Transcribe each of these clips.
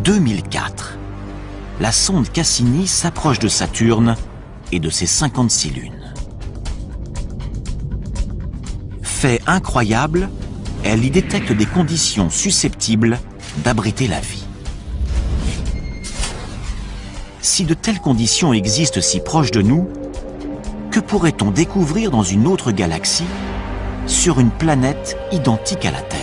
2004. La sonde Cassini s'approche de Saturne et de ses 56 lunes. Fait incroyable, elle y détecte des conditions susceptibles d'abriter la vie. Si de telles conditions existent si proches de nous, que pourrait-on découvrir dans une autre galaxie, sur une planète identique à la Terre?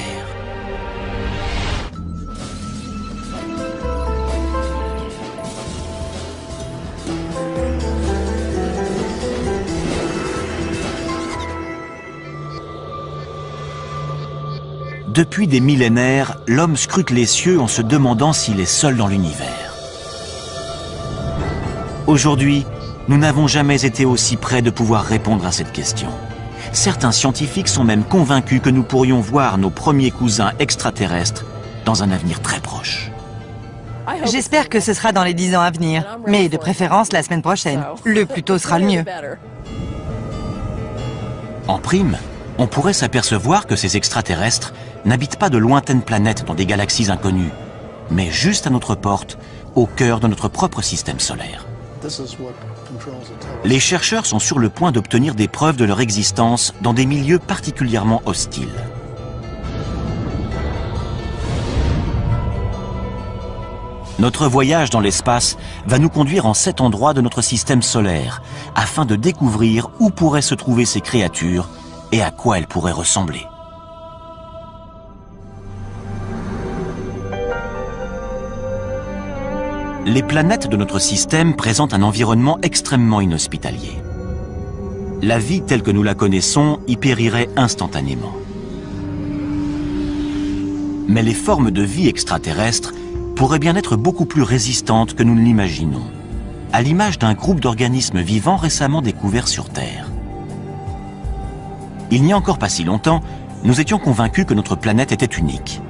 Depuis des millénaires, l'homme scrute les cieux en se demandant s'il est seul dans l'univers. Aujourd'hui, nous n'avons jamais été aussi près de pouvoir répondre à cette question. Certains scientifiques sont même convaincus que nous pourrions voir nos premiers cousins extraterrestres dans un avenir très proche. J'espère que ce sera dans les 10 ans à venir, mais de préférence la semaine prochaine. Le plus tôt sera le mieux. En prime, on pourrait s'apercevoir que ces extraterrestres n'habitent pas de lointaines planètes dans des galaxies inconnues, mais juste à notre porte, au cœur de notre propre système solaire. Les chercheurs sont sur le point d'obtenir des preuves de leur existence dans des milieux particulièrement hostiles. Notre voyage dans l'espace va nous conduire en 7 endroits de notre système solaire, afin de découvrir où pourraient se trouver ces créatures et à quoi elles pourraient ressembler. Les planètes de notre système présentent un environnement extrêmement inhospitalier. La vie telle que nous la connaissons y périrait instantanément. Mais les formes de vie extraterrestres pourraient bien être beaucoup plus résistantes que nous ne l'imaginons, à l'image d'un groupe d'organismes vivants récemment découverts sur Terre. Il n'y a encore pas si longtemps, nous étions convaincus que notre planète était unique.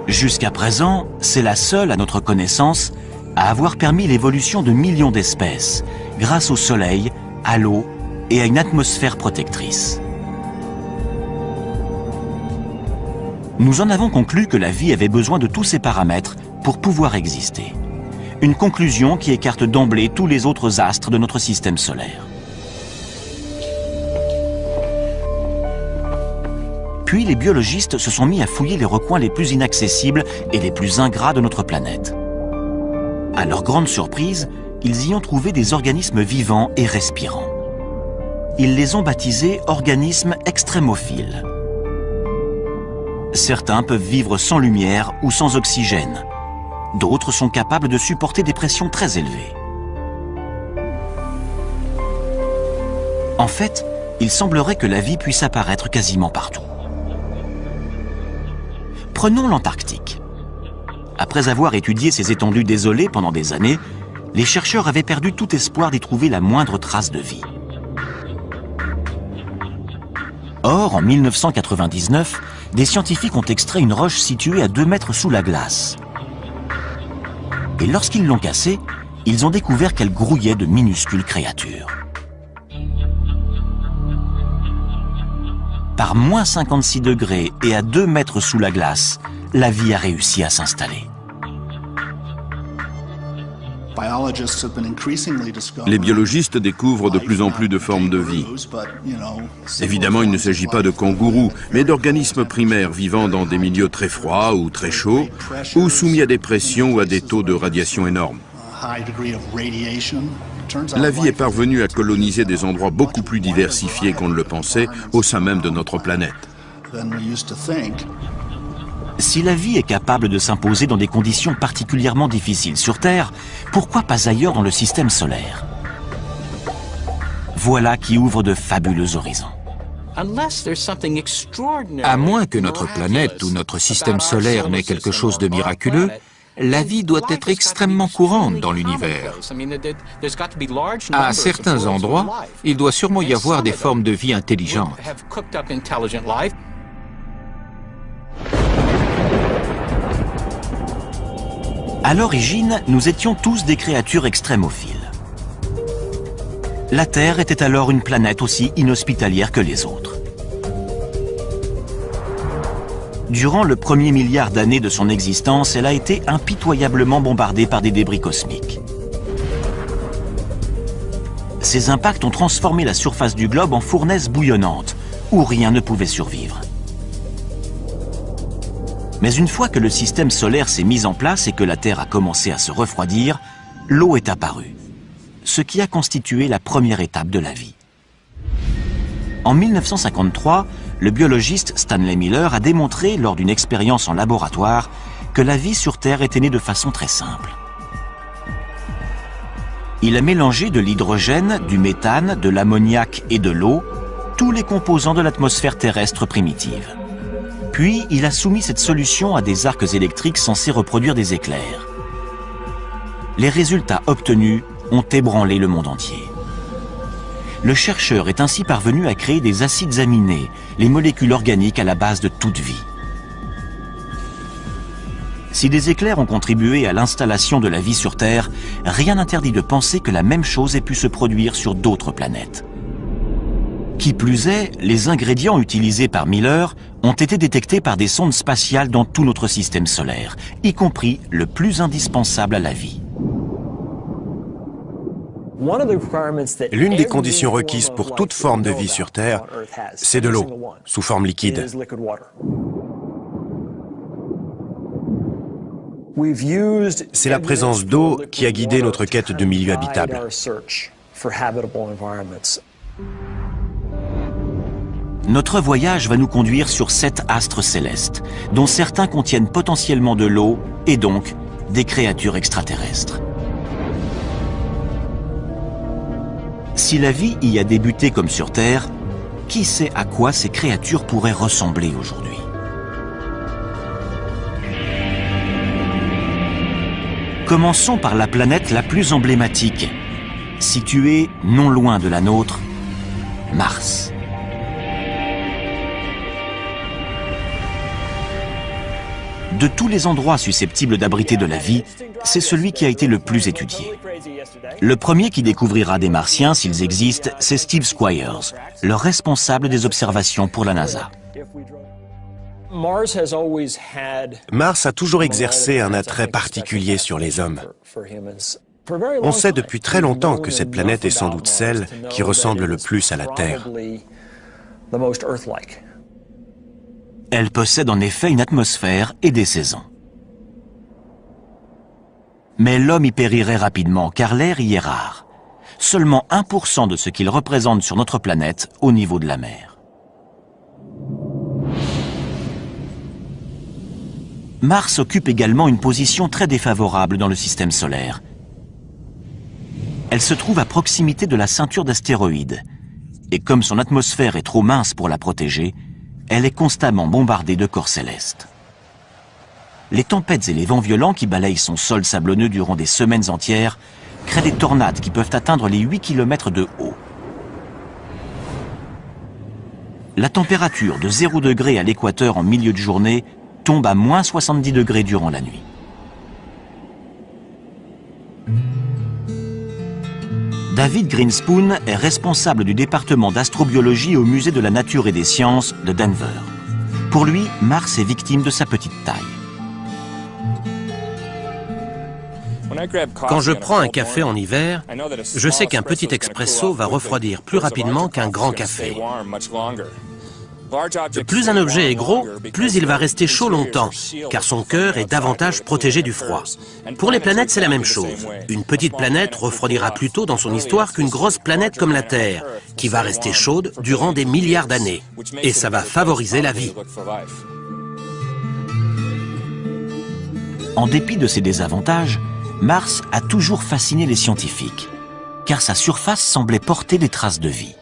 Jusqu'à présent, c'est la seule, à notre connaissance, à avoir permis l'évolution de millions d'espèces, grâce au Soleil, à l'eau et à une atmosphère protectrice. Nous en avons conclu que la vie avait besoin de tous ces paramètres pour pouvoir exister. Une conclusion qui écarte d'emblée tous les autres astres de notre système solaire. Puis les biologistes se sont mis à fouiller les recoins les plus inaccessibles et les plus ingrats de notre planète. À leur grande surprise, ils y ont trouvé des organismes vivants et respirants. Ils les ont baptisés organismes extrémophiles. Certains peuvent vivre sans lumière ou sans oxygène. D'autres sont capables de supporter des pressions très élevées. En fait, il semblerait que la vie puisse apparaître quasiment partout. Prenons l'Antarctique. Après avoir étudié ces étendues désolées pendant des années, les chercheurs avaient perdu tout espoir d'y trouver la moindre trace de vie. Or, en 1999, des scientifiques ont extrait une roche située à 2 mètres sous la glace. Et lorsqu'ils l'ont cassée, ils ont découvert qu'elle grouillait de minuscules créatures. Par moins 56 degrés et à 2 mètres sous la glace, la vie a réussi à s'installer. Les biologistes découvrent de plus en plus de formes de vie. Évidemment, il ne s'agit pas de kangourous, mais d'organismes primaires vivant dans des milieux très froids ou très chauds, ou soumis à des pressions ou à des taux de radiation énormes. La vie est parvenue à coloniser des endroits beaucoup plus diversifiés qu'on ne le pensait au sein même de notre planète. Si la vie est capable de s'imposer dans des conditions particulièrement difficiles sur Terre, pourquoi pas ailleurs dans le système solaire? Voilà qui ouvre de fabuleux horizons. À moins que notre planète ou notre système solaire n'ait quelque chose de miraculeux, la vie doit être extrêmement courante dans l'univers. À certains endroits, il doit sûrement y avoir des formes de vie intelligentes. À l'origine, nous étions tous des créatures extrémophiles. La Terre était alors une planète aussi inhospitalière que les autres. Durant le premier milliard d'années de son existence, elle a été impitoyablement bombardée par des débris cosmiques. Ces impacts ont transformé la surface du globe en fournaise bouillonnante, où rien ne pouvait survivre. Mais une fois que le système solaire s'est mis en place et que la Terre a commencé à se refroidir, l'eau est apparue, ce qui a constitué la première étape de la vie. En 1953, le biologiste Stanley Miller a démontré, lors d'une expérience en laboratoire, que la vie sur Terre était née de façon très simple. Il a mélangé de l'hydrogène, du méthane, de l'ammoniac et de l'eau, tous les composants de l'atmosphère terrestre primitive. Puis, il a soumis cette solution à des arcs électriques censés reproduire des éclairs. Les résultats obtenus ont ébranlé le monde entier. Le chercheur est ainsi parvenu à créer des acides aminés, les molécules organiques à la base de toute vie. Si des éclairs ont contribué à l'installation de la vie sur Terre, rien n'interdit de penser que la même chose ait pu se produire sur d'autres planètes. Qui plus est, les ingrédients utilisés par Miller ont été détectés par des sondes spatiales dans tout notre système solaire, y compris le plus indispensable à la vie. L'une des conditions requises pour toute forme de vie sur Terre, c'est de l'eau, sous forme liquide. C'est la présence d'eau qui a guidé notre quête de milieux habitables. Notre voyage va nous conduire sur 7 astres célestes, dont certains contiennent potentiellement de l'eau et donc des créatures extraterrestres. Si la vie y a débuté comme sur Terre, qui sait à quoi ces créatures pourraient ressembler aujourd'hui? Commençons par la planète la plus emblématique, située non loin de la nôtre, Mars. De tous les endroits susceptibles d'abriter de la vie, c'est celui qui a été le plus étudié. Le premier qui découvrira des Martiens, s'ils existent, c'est Steve Squyres, le responsable des observations pour la NASA. Mars a toujours exercé un attrait particulier sur les hommes. On sait depuis très longtemps que cette planète est sans doute celle qui ressemble le plus à la Terre. Elle possède en effet une atmosphère et des saisons. Mais l'homme y périrait rapidement car l'air y est rare. Seulement 1% de ce qu'il représente sur notre planète au niveau de la mer. Mars occupe également une position très défavorable dans le système solaire. Elle se trouve à proximité de la ceinture d'astéroïdes. Et comme son atmosphère est trop mince pour la protéger, elle est constamment bombardée de corps célestes. Les tempêtes et les vents violents qui balayent son sol sablonneux durant des semaines entières créent des tornades qui peuvent atteindre les 8 km de haut. La température de 0 degré à l'équateur en milieu de journée tombe à moins 70 degrés durant la nuit. David Greenspoon est responsable du département d'astrobiologie au Musée de la Nature et des Sciences de Denver. Pour lui, Mars est victime de sa petite taille. Quand je prends un café en hiver, je sais qu'un petit expresso va refroidir plus rapidement qu'un grand café. Plus un objet est gros, plus il va rester chaud longtemps, car son cœur est davantage protégé du froid. Pour les planètes, c'est la même chose. Une petite planète refroidira plus tôt dans son histoire qu'une grosse planète comme la Terre, qui va rester chaude durant des milliards d'années. Et ça va favoriser la vie. En dépit de ses désavantages, Mars a toujours fasciné les scientifiques, car sa surface semblait porter des traces de vie.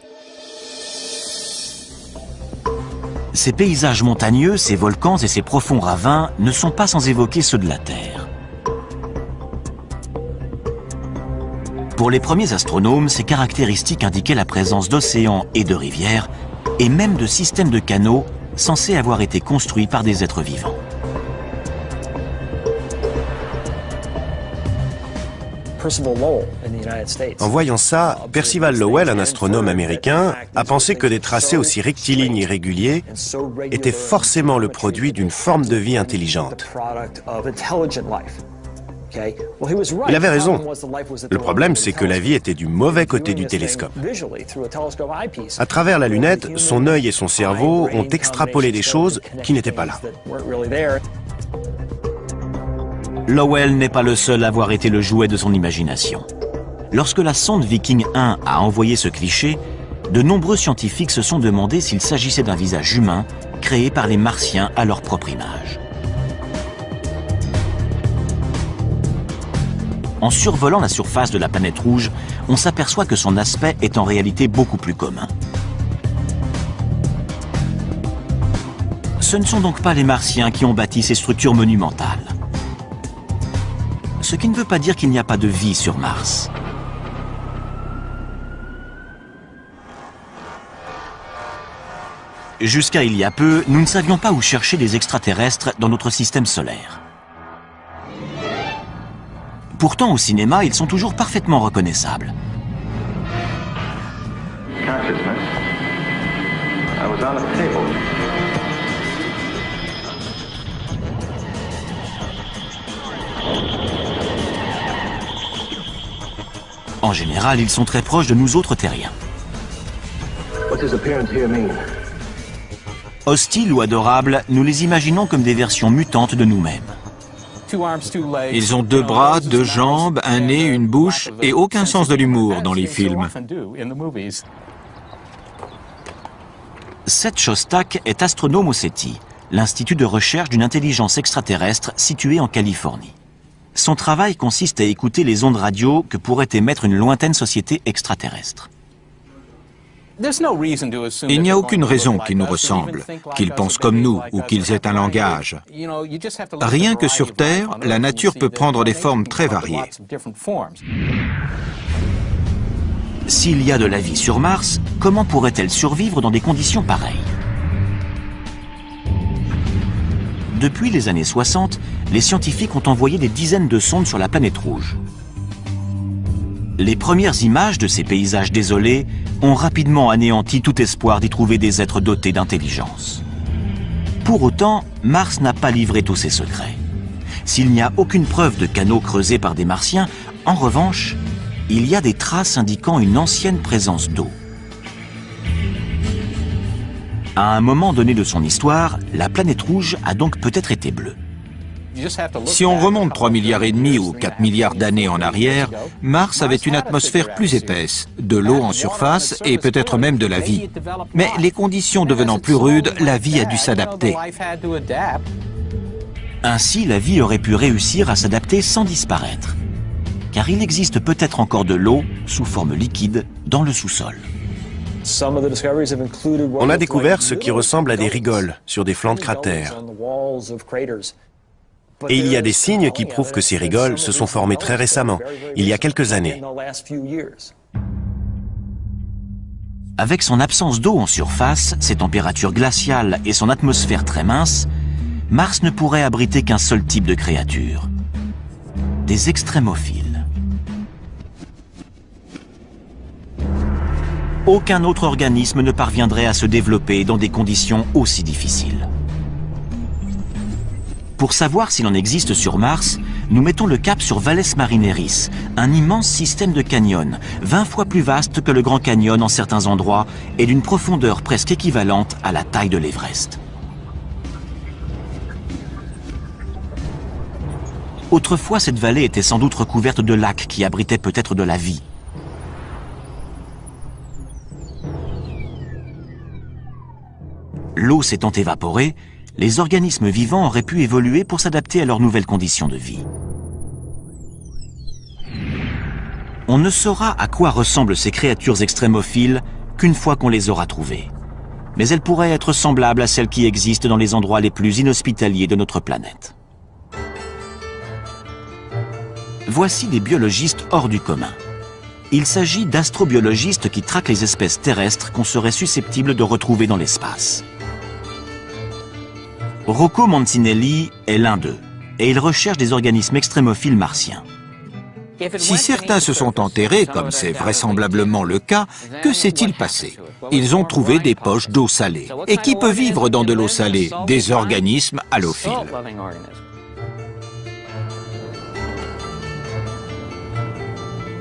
Ces paysages montagneux, ces volcans et ces profonds ravins ne sont pas sans évoquer ceux de la Terre. Pour les premiers astronomes, ces caractéristiques indiquaient la présence d'océans et de rivières, et même de systèmes de canaux censés avoir été construits par des êtres vivants. En voyant ça, Percival Lowell, un astronome américain, a pensé que des tracés aussi rectilignes et réguliers étaient forcément le produit d'une forme de vie intelligente. Il avait raison. Le problème, c'est que la vie était du mauvais côté du télescope. À travers la lunette, son œil et son cerveau ont extrapolé des choses qui n'étaient pas là. Lowell n'est pas le seul à avoir été le jouet de son imagination. Lorsque la sonde Viking 1 a envoyé ce cliché, de nombreux scientifiques se sont demandé s'il s'agissait d'un visage humain créé par les Martiens à leur propre image. En survolant la surface de la planète rouge, on s'aperçoit que son aspect est en réalité beaucoup plus commun. Ce ne sont donc pas les Martiens qui ont bâti ces structures monumentales. Ce qui ne veut pas dire qu'il n'y a pas de vie sur Mars. Jusqu'à il y a peu, nous ne savions pas où chercher des extraterrestres dans notre système solaire. Pourtant, au cinéma, ils sont toujours parfaitement reconnaissables. En général, ils sont très proches de nous autres terriens. Hostiles ou adorables, nous les imaginons comme des versions mutantes de nous-mêmes. Ils ont 2 bras, 2 jambes, un nez, une bouche et aucun sens de l'humour dans les films. Seth Shostak est astronome au SETI, l'Institut de recherche d'une intelligence extraterrestre situé en Californie. Son travail consiste à écouter les ondes radio que pourrait émettre une lointaine société extraterrestre. Il n'y a aucune raison qu'ils nous ressemblent, qu'ils pensent comme nous ou qu'ils aient un langage. Rien que sur Terre, la nature peut prendre des formes très variées. S'il y a de la vie sur Mars, comment pourrait-elle survivre dans des conditions pareilles? Depuis les années 60, les scientifiques ont envoyé des dizaines de sondes sur la planète rouge. Les premières images de ces paysages désolés ont rapidement anéanti tout espoir d'y trouver des êtres dotés d'intelligence. Pour autant, Mars n'a pas livré tous ses secrets. S'il n'y a aucune preuve de canaux creusés par des Martiens, en revanche, il y a des traces indiquant une ancienne présence d'eau. À un moment donné de son histoire, la planète rouge a donc peut-être été bleue. Si on remonte 3,5 milliards ou 4 milliards d'années en arrière, Mars avait une atmosphère plus épaisse, de l'eau en surface et peut-être même de la vie. Mais les conditions devenant plus rudes, la vie a dû s'adapter. Ainsi, la vie aurait pu réussir à s'adapter sans disparaître. Car il existe peut-être encore de l'eau, sous forme liquide, dans le sous-sol. On a découvert ce qui ressemble à des rigoles sur des flancs de cratères. Et il y a des signes qui prouvent que ces rigoles se sont formées très récemment, il y a quelques années. Avec son absence d'eau en surface, ses températures glaciales et son atmosphère très mince, Mars ne pourrait abriter qu'un seul type de créature. Des extrémophiles. Aucun autre organisme ne parviendrait à se développer dans des conditions aussi difficiles. Pour savoir s'il en existe sur Mars, nous mettons le cap sur Valles Marineris, un immense système de canyons, 20 fois plus vaste que le Grand Canyon en certains endroits et d'une profondeur presque équivalente à la taille de l'Everest. Autrefois, cette vallée était sans doute recouverte de lacs qui abritaient peut-être de la vie. L'eau s'étant évaporée, les organismes vivants auraient pu évoluer pour s'adapter à leurs nouvelles conditions de vie. On ne saura à quoi ressemblent ces créatures extrémophiles qu'une fois qu'on les aura trouvées. Mais elles pourraient être semblables à celles qui existent dans les endroits les plus inhospitaliers de notre planète. Voici des biologistes hors du commun. Il s'agit d'astrobiologistes qui traquent les espèces terrestres qu'on serait susceptible de retrouver dans l'espace. Rocco Mancinelli est l'un d'eux, et il recherche des organismes extrémophiles martiens. Si certains se sont enterrés, comme c'est vraisemblablement le cas, que s'est-il passé? Ils ont trouvé des poches d'eau salée. Et qui peut vivre dans de l'eau salée? Des organismes halophiles.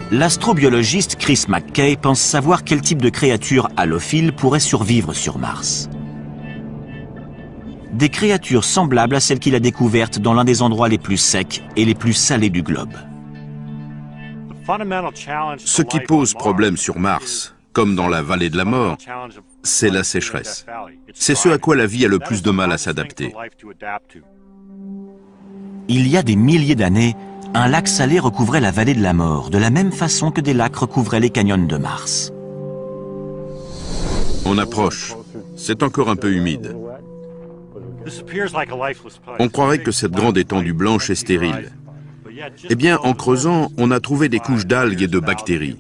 L'astrobiologiste Chris McKay pense savoir quel type de créature halophile pourrait survivre sur Mars. Des créatures semblables à celles qu'il a découvertes dans l'un des endroits les plus secs et les plus salés du globe. Ce qui pose problème sur Mars, comme dans la vallée de la mort, c'est la sécheresse. C'est ce à quoi la vie a le plus de mal à s'adapter. Il y a des milliers d'années, un lac salé recouvrait la vallée de la mort, de la même façon que des lacs recouvraient les canyons de Mars. On approche. C'est encore un peu humide. On croirait que cette grande étendue blanche est stérile. Eh bien, en creusant, on a trouvé des couches d'algues et de bactéries.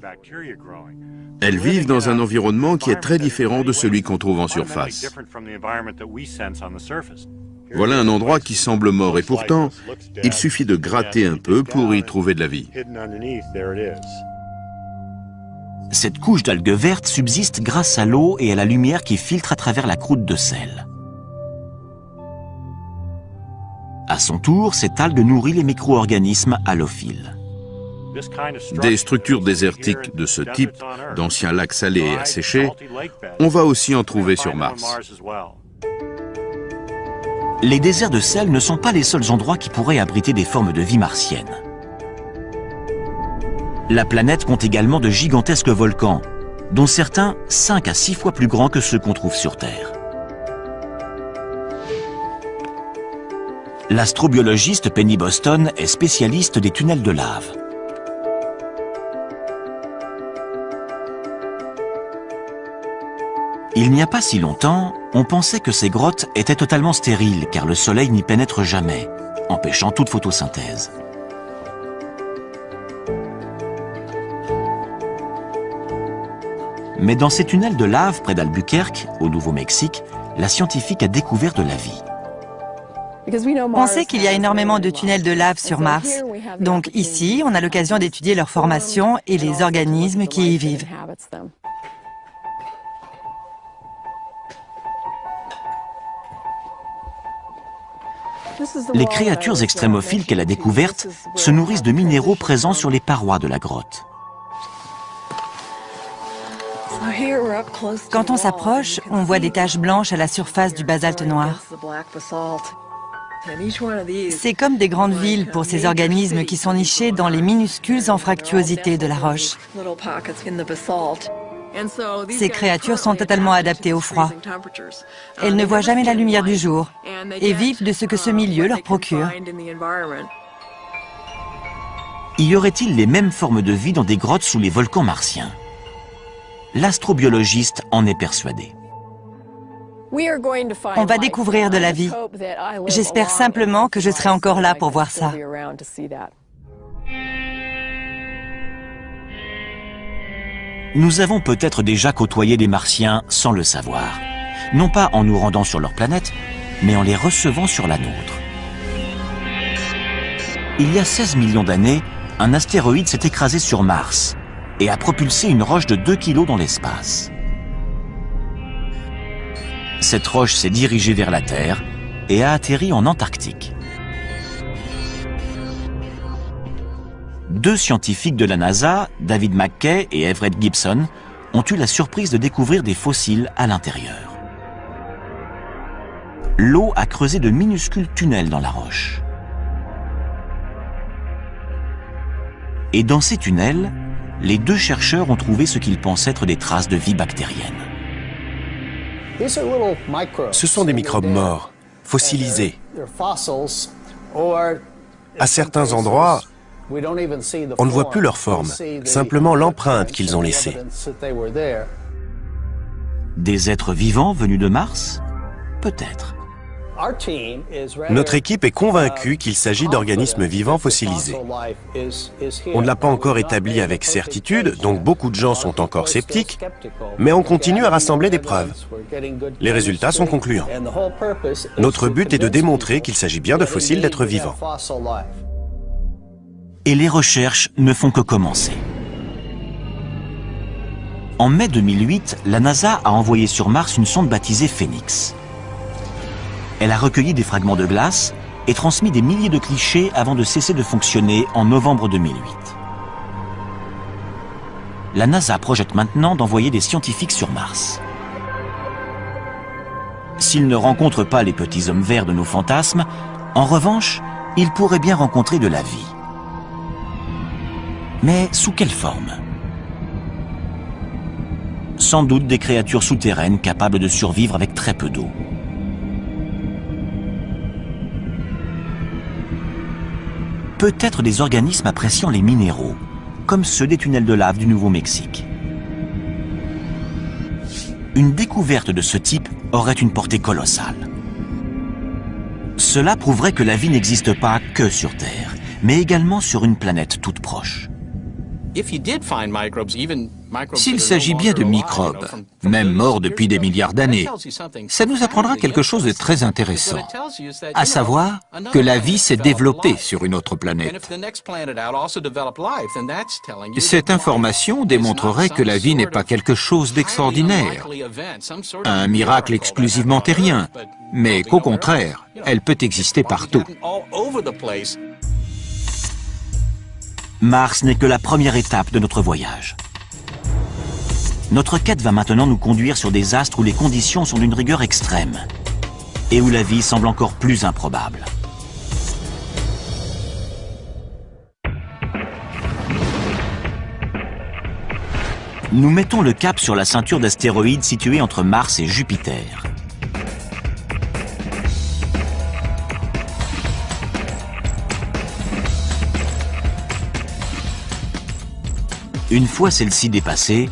Elles vivent dans un environnement qui est très différent de celui qu'on trouve en surface. Voilà un endroit qui semble mort et pourtant, il suffit de gratter un peu pour y trouver de la vie. Cette couche d'algues vertes subsiste grâce à l'eau et à la lumière qui filtre à travers la croûte de sel. À son tour, cette algue nourrit les micro-organismes halophiles. Des structures désertiques de ce type, d'anciens lacs salés et asséchés, on va aussi en trouver sur Mars. Les déserts de sel ne sont pas les seuls endroits qui pourraient abriter des formes de vie martienne. La planète compte également de gigantesques volcans, dont certains 5 à 6 fois plus grands que ceux qu'on trouve sur Terre. L'astrobiologiste Penny Boston est spécialiste des tunnels de lave. Il n'y a pas si longtemps, on pensait que ces grottes étaient totalement stériles car le soleil n'y pénètre jamais, empêchant toute photosynthèse. Mais dans ces tunnels de lave près d'Albuquerque, au Nouveau-Mexique, la scientifique a découvert de la vie. On sait qu'il y a énormément de tunnels de lave sur Mars. Donc ici, on a l'occasion d'étudier leur formation et les organismes qui y vivent. Les créatures extrémophiles qu'elle a découvertes se nourrissent de minéraux présents sur les parois de la grotte. Quand on s'approche, on voit des taches blanches à la surface du basalte noir. C'est comme des grandes villes pour ces organismes qui sont nichés dans les minuscules anfractuosités de la roche. Ces créatures sont totalement adaptées au froid. Elles ne voient jamais la lumière du jour et vivent de ce que ce milieu leur procure. Y aurait-il les mêmes formes de vie dans des grottes sous les volcans martiens? L'astrobiologiste en est persuadé. On va découvrir de la vie. J'espère simplement que je serai encore là pour voir ça. Nous avons peut-être déjà côtoyé des Martiens sans le savoir. Non pas en nous rendant sur leur planète, mais en les recevant sur la nôtre. Il y a 16 millions d'années, un astéroïde s'est écrasé sur Mars et a propulsé une roche de 2 kilos dans l'espace. Cette roche s'est dirigée vers la Terre et a atterri en Antarctique. 2 scientifiques de la NASA, David McKay et Everett Gibson, ont eu la surprise de découvrir des fossiles à l'intérieur. L'eau a creusé de minuscules tunnels dans la roche. Et dans ces tunnels, les 2 chercheurs ont trouvé ce qu'ils pensent être des traces de vie bactérienne. Ce sont des microbes morts, fossilisés. À certains endroits, on ne voit plus leur forme, simplement l'empreinte qu'ils ont laissée. Des êtres vivants venus de Mars? Peut-être. Notre équipe est convaincue qu'il s'agit d'organismes vivants fossilisés. On ne l'a pas encore établi avec certitude, donc beaucoup de gens sont encore sceptiques, mais on continue à rassembler des preuves. Les résultats sont concluants. Notre but est de démontrer qu'il s'agit bien de fossiles d'êtres vivants. Et les recherches ne font que commencer. En mai 2008, la NASA a envoyé sur Mars une sonde baptisée Phoenix. Elle a recueilli des fragments de glace et transmis des milliers de clichés avant de cesser de fonctionner en novembre 2008. La NASA projette maintenant d'envoyer des scientifiques sur Mars. S'ils ne rencontrent pas les petits hommes verts de nos fantasmes, en revanche, ils pourraient bien rencontrer de la vie. Mais sous quelle forme? Sans doute des créatures souterraines capables de survivre avec très peu d'eau. Peut-être des organismes appréciant les minéraux, comme ceux des tunnels de lave du Nouveau-Mexique. Une découverte de ce type aurait une portée colossale. Cela prouverait que la vie n'existe pas que sur Terre, mais également sur une planète toute proche. S'il s'agit bien de microbes, même morts depuis des milliards d'années, ça nous apprendra quelque chose de très intéressant, à savoir que la vie s'est développée sur une autre planète. Cette information démontrerait que la vie n'est pas quelque chose d'extraordinaire, un miracle exclusivement terrien, mais qu'au contraire, elle peut exister partout. Mars n'est que la première étape de notre voyage. Notre quête va maintenant nous conduire sur des astres où les conditions sont d'une rigueur extrême et où la vie semble encore plus improbable. Nous mettons le cap sur la ceinture d'astéroïdes située entre Mars et Jupiter. Une fois celle-ci dépassée,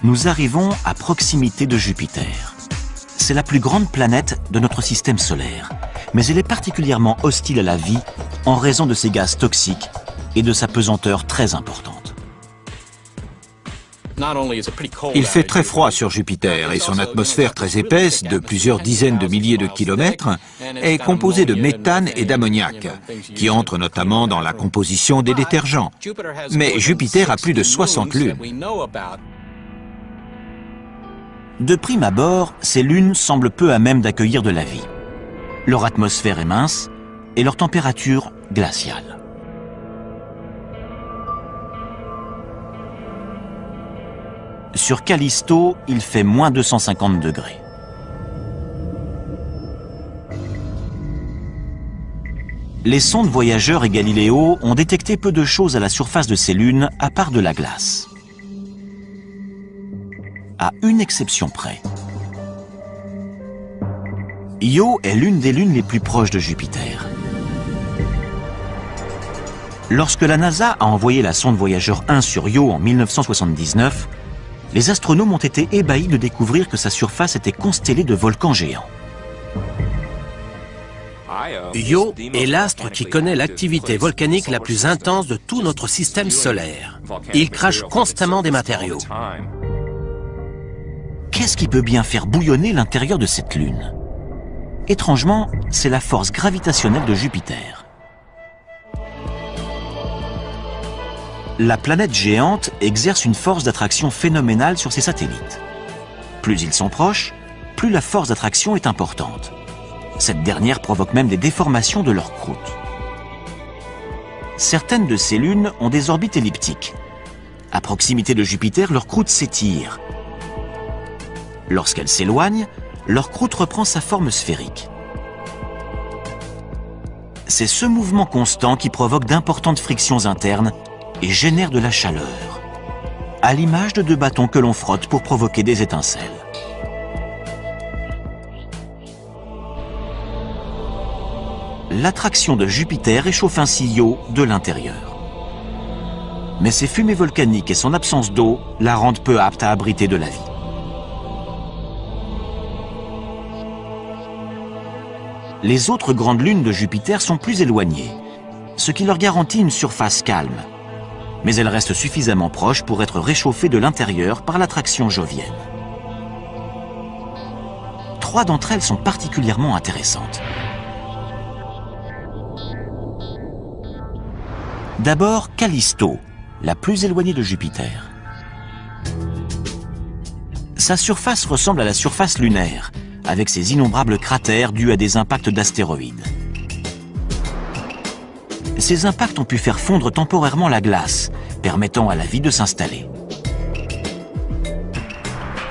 nous arrivons à proximité de Jupiter. C'est la plus grande planète de notre système solaire, mais elle est particulièrement hostile à la vie en raison de ses gaz toxiques et de sa pesanteur très importante. Il fait très froid sur Jupiter et son atmosphère très épaisse, de plusieurs dizaines de milliers de kilomètres, est composée de méthane et d'ammoniac, qui entrent notamment dans la composition des détergents. Mais Jupiter a plus de 60 lunes. De prime abord, ces lunes semblent peu à même d'accueillir de la vie. Leur atmosphère est mince et leur température glaciale. Sur Callisto, il fait moins 250 degrés. Les sondes Voyageur et Galileo ont détecté peu de choses à la surface de ces lunes, à part de la glace. À une exception près. Io est l'une des lunes les plus proches de Jupiter. Lorsque la NASA a envoyé la sonde Voyageur 1 sur Io en 1979, les astronomes ont été ébahis de découvrir que sa surface était constellée de volcans géants. Io est l'astre qui connaît l'activité volcanique la plus intense de tout notre système solaire. Il crache constamment des matériaux. Qu'est-ce qui peut bien faire bouillonner l'intérieur de cette lune? Étrangement, c'est la force gravitationnelle de Jupiter. La planète géante exerce une force d'attraction phénoménale sur ses satellites. Plus ils sont proches, plus la force d'attraction est importante. Cette dernière provoque même des déformations de leur croûte. Certaines de ces lunes ont des orbites elliptiques. À proximité de Jupiter, leur croûte s'étire. Lorsqu'elle s'éloigne, leur croûte reprend sa forme sphérique. C'est ce mouvement constant qui provoque d'importantes frictions internes et génère de la chaleur, à l'image de deux bâtons que l'on frotte pour provoquer des étincelles. L'attraction de Jupiter réchauffe ainsi Io de l'intérieur. Mais ses fumées volcaniques et son absence d'eau la rendent peu apte à abriter de la vie. Les autres grandes lunes de Jupiter sont plus éloignées, ce qui leur garantit une surface calme. Mais elles restent suffisamment proches pour être réchauffées de l'intérieur par l'attraction jovienne. 3 d'entre elles sont particulièrement intéressantes. D'abord, Callisto, la plus éloignée de Jupiter. Sa surface ressemble à la surface lunaire, avec ses innombrables cratères dus à des impacts d'astéroïdes. Ces impacts ont pu faire fondre temporairement la glace, permettant à la vie de s'installer.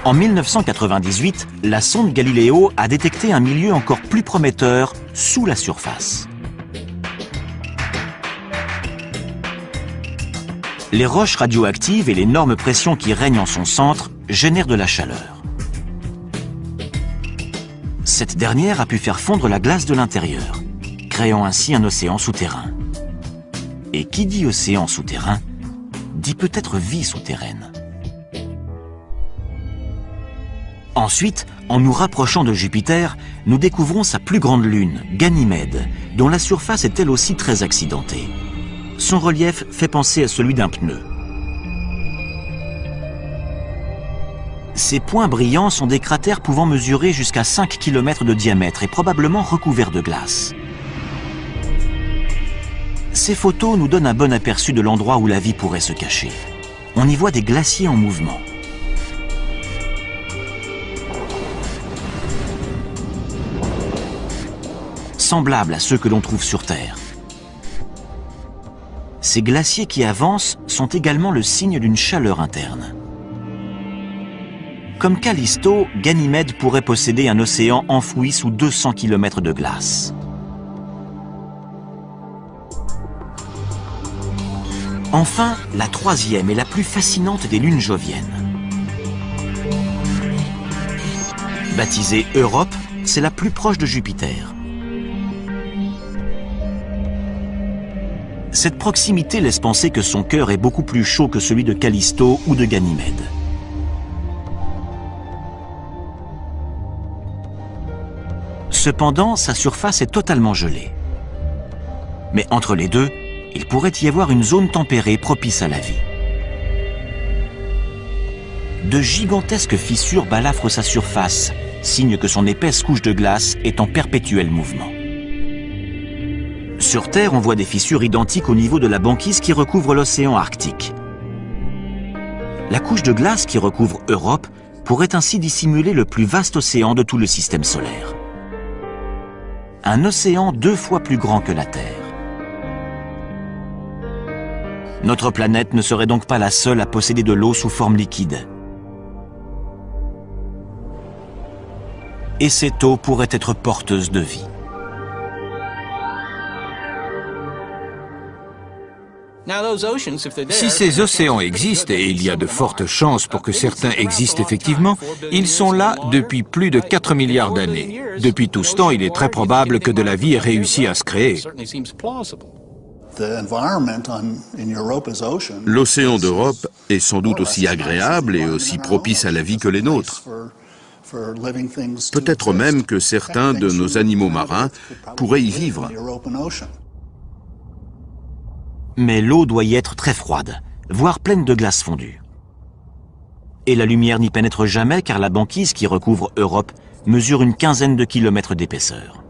En 1998, la sonde Galileo a détecté un milieu encore plus prometteur sous la surface. Les roches radioactives et l'énorme pression qui règne en son centre génèrent de la chaleur. Cette dernière a pu faire fondre la glace de l'intérieur, créant ainsi un océan souterrain. Et qui dit océan souterrain, dit peut-être vie souterraine. Ensuite, en nous rapprochant de Jupiter, nous découvrons sa plus grande lune, Ganymède, dont la surface est elle aussi très accidentée. Son relief fait penser à celui d'un pneu. Ces points brillants sont des cratères pouvant mesurer jusqu'à 5 km de diamètre et probablement recouverts de glace. Ces photos nous donnent un bon aperçu de l'endroit où la vie pourrait se cacher. On y voit des glaciers en mouvement. Semblables à ceux que l'on trouve sur Terre. Ces glaciers qui avancent sont également le signe d'une chaleur interne. Comme Callisto, Ganymède pourrait posséder un océan enfoui sous 200 km de glace. Enfin, la troisième et la plus fascinante des lunes joviennes. Baptisée Europe, c'est la plus proche de Jupiter. Cette proximité laisse penser que son cœur est beaucoup plus chaud que celui de Callisto ou de Ganymède. Cependant, sa surface est totalement gelée. Mais entre les deux, il pourrait y avoir une zone tempérée propice à la vie. De gigantesques fissures balafrent sa surface, signe que son épaisse couche de glace est en perpétuel mouvement. Sur Terre, on voit des fissures identiques au niveau de la banquise qui recouvre l'océan Arctique. La couche de glace qui recouvre Europe pourrait ainsi dissimuler le plus vaste océan de tout le système solaire. Un océan 2 fois plus grand que la Terre. Notre planète ne serait donc pas la seule à posséder de l'eau sous forme liquide. Et cette eau pourrait être porteuse de vie. Si ces océans existent, et il y a de fortes chances pour que certains existent effectivement, ils sont là depuis plus de 4 milliards d'années. Depuis tout ce temps, il est très probable que de la vie ait réussi à se créer. L'océan d'Europe est sans doute aussi agréable et aussi propice à la vie que les nôtres. Peut-être même que certains de nos animaux marins pourraient y vivre. Mais l'eau doit y être très froide, voire pleine de glace fondue. Et la lumière n'y pénètre jamais car la banquise qui recouvre Europe mesure une quinzaine de kilomètres d'épaisseur.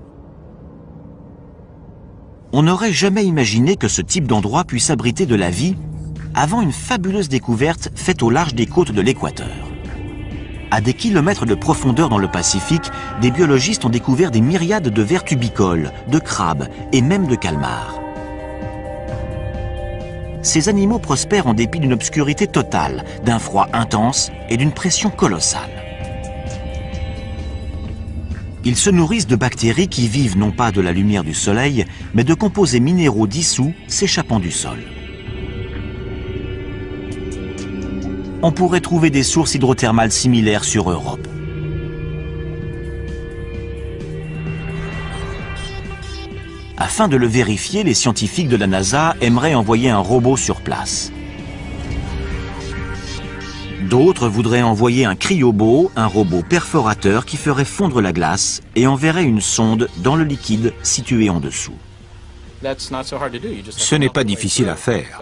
On n'aurait jamais imaginé que ce type d'endroit puisse abriter de la vie avant une fabuleuse découverte faite au large des côtes de l'équateur. À des kilomètres de profondeur dans le Pacifique, des biologistes ont découvert des myriades de vers tubicoles, de crabes et même de calmars. Ces animaux prospèrent en dépit d'une obscurité totale, d'un froid intense et d'une pression colossale. Ils se nourrissent de bactéries qui vivent non pas de la lumière du soleil, mais de composés minéraux dissous s'échappant du sol. On pourrait trouver des sources hydrothermales similaires sur Europe. Afin de le vérifier, les scientifiques de la NASA aimeraient envoyer un robot sur place. D'autres voudraient envoyer un cryobo, un robot perforateur qui ferait fondre la glace et enverrait une sonde dans le liquide situé en dessous. Ce n'est pas difficile à faire.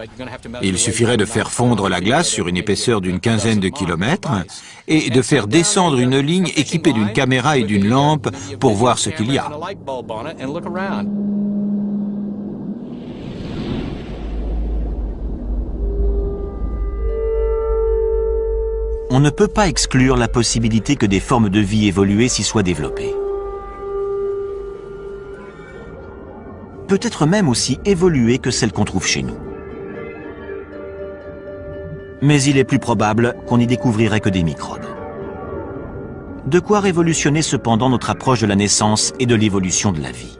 Il suffirait de faire fondre la glace sur une épaisseur d'une quinzaine de kilomètres et de faire descendre une ligne équipée d'une caméra et d'une lampe pour voir ce qu'il y a. on ne peut pas exclure la possibilité que des formes de vie évoluées s'y soient développées. Peut-être même aussi évoluées que celles qu'on trouve chez nous. Mais il est plus probable qu'on n'y découvrirait que des microbes. De quoi révolutionner cependant notre approche de la naissance et de l'évolution de la vie.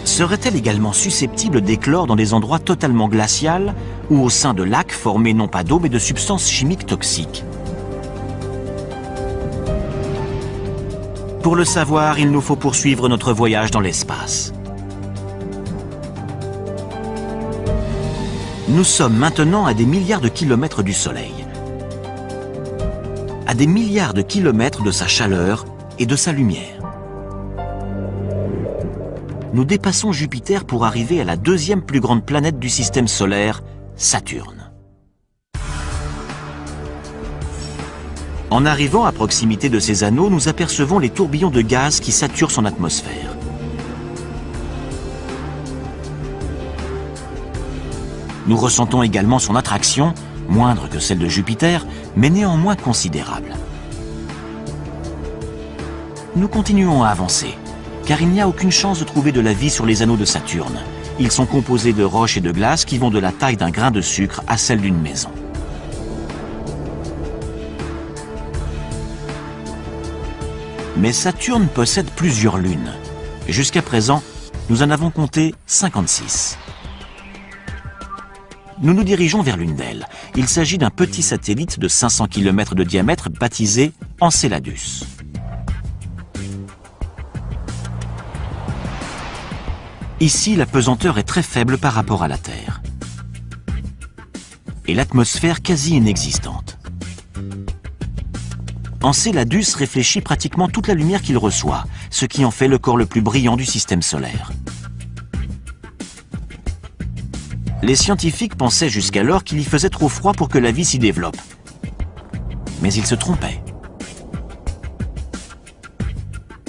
Serait-elle également susceptible d'éclore dans des endroits totalement glacials ou au sein de lacs formés non pas d'eau mais de substances chimiques toxiques? Pour le savoir, il nous faut poursuivre notre voyage dans l'espace. Nous sommes maintenant à des milliards de kilomètres du Soleil, à des milliards de kilomètres de sa chaleur et de sa lumière. Nous dépassons Jupiter pour arriver à la deuxième plus grande planète du système solaire, Saturne. En arrivant à proximité de ces anneaux, nous apercevons les tourbillons de gaz qui saturent son atmosphère. Nous ressentons également son attraction, moindre que celle de Jupiter, mais néanmoins considérable. Nous continuons à avancer, car il n'y a aucune chance de trouver de la vie sur les anneaux de Saturne. Ils sont composés de roches et de glace qui vont de la taille d'un grain de sucre à celle d'une maison. Mais Saturne possède plusieurs lunes. Jusqu'à présent, nous en avons compté 56. Nous nous dirigeons vers l'une d'elles. Il s'agit d'un petit satellite de 500 km de diamètre baptisé Enceladus. Ici, la pesanteur est très faible par rapport à la Terre. Et l'atmosphère quasi inexistante. Enceladus réfléchit pratiquement toute la lumière qu'il reçoit, ce qui en fait le corps le plus brillant du système solaire. Les scientifiques pensaient jusqu'alors qu'il y faisait trop froid pour que la vie s'y développe. Mais ils se trompaient.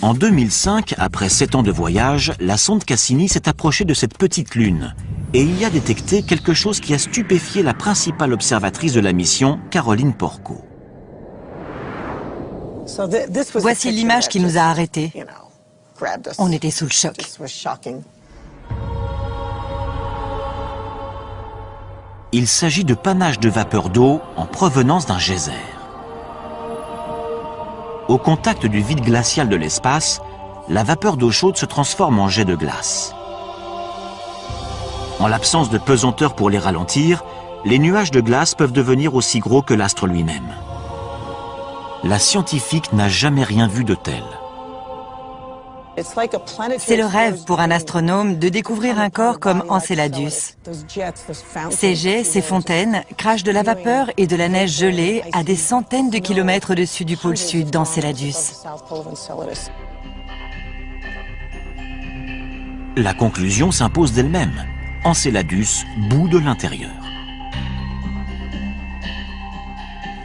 En 2005, après 7 ans de voyage, la sonde Cassini s'est approchée de cette petite lune et il y a détecté quelque chose qui a stupéfié la principale observatrice de la mission, Caroline Porco. Voici l'image qui nous a arrêtés. On était sous le choc. Il s'agit de panaches de vapeur d'eau en provenance d'un geyser. Au contact du vide glacial de l'espace, la vapeur d'eau chaude se transforme en jet de glace. En l'absence de pesanteur pour les ralentir, les nuages de glace peuvent devenir aussi gros que l'astre lui-même. La scientifique n'a jamais rien vu de tel. C'est le rêve pour un astronome de découvrir un corps comme Enceladus. Ces jets, ces fontaines, crachent de la vapeur et de la neige gelée à des centaines de kilomètres au-dessus du pôle sud d'Enceladus. La conclusion s'impose d'elle-même. Enceladus bout de l'intérieur.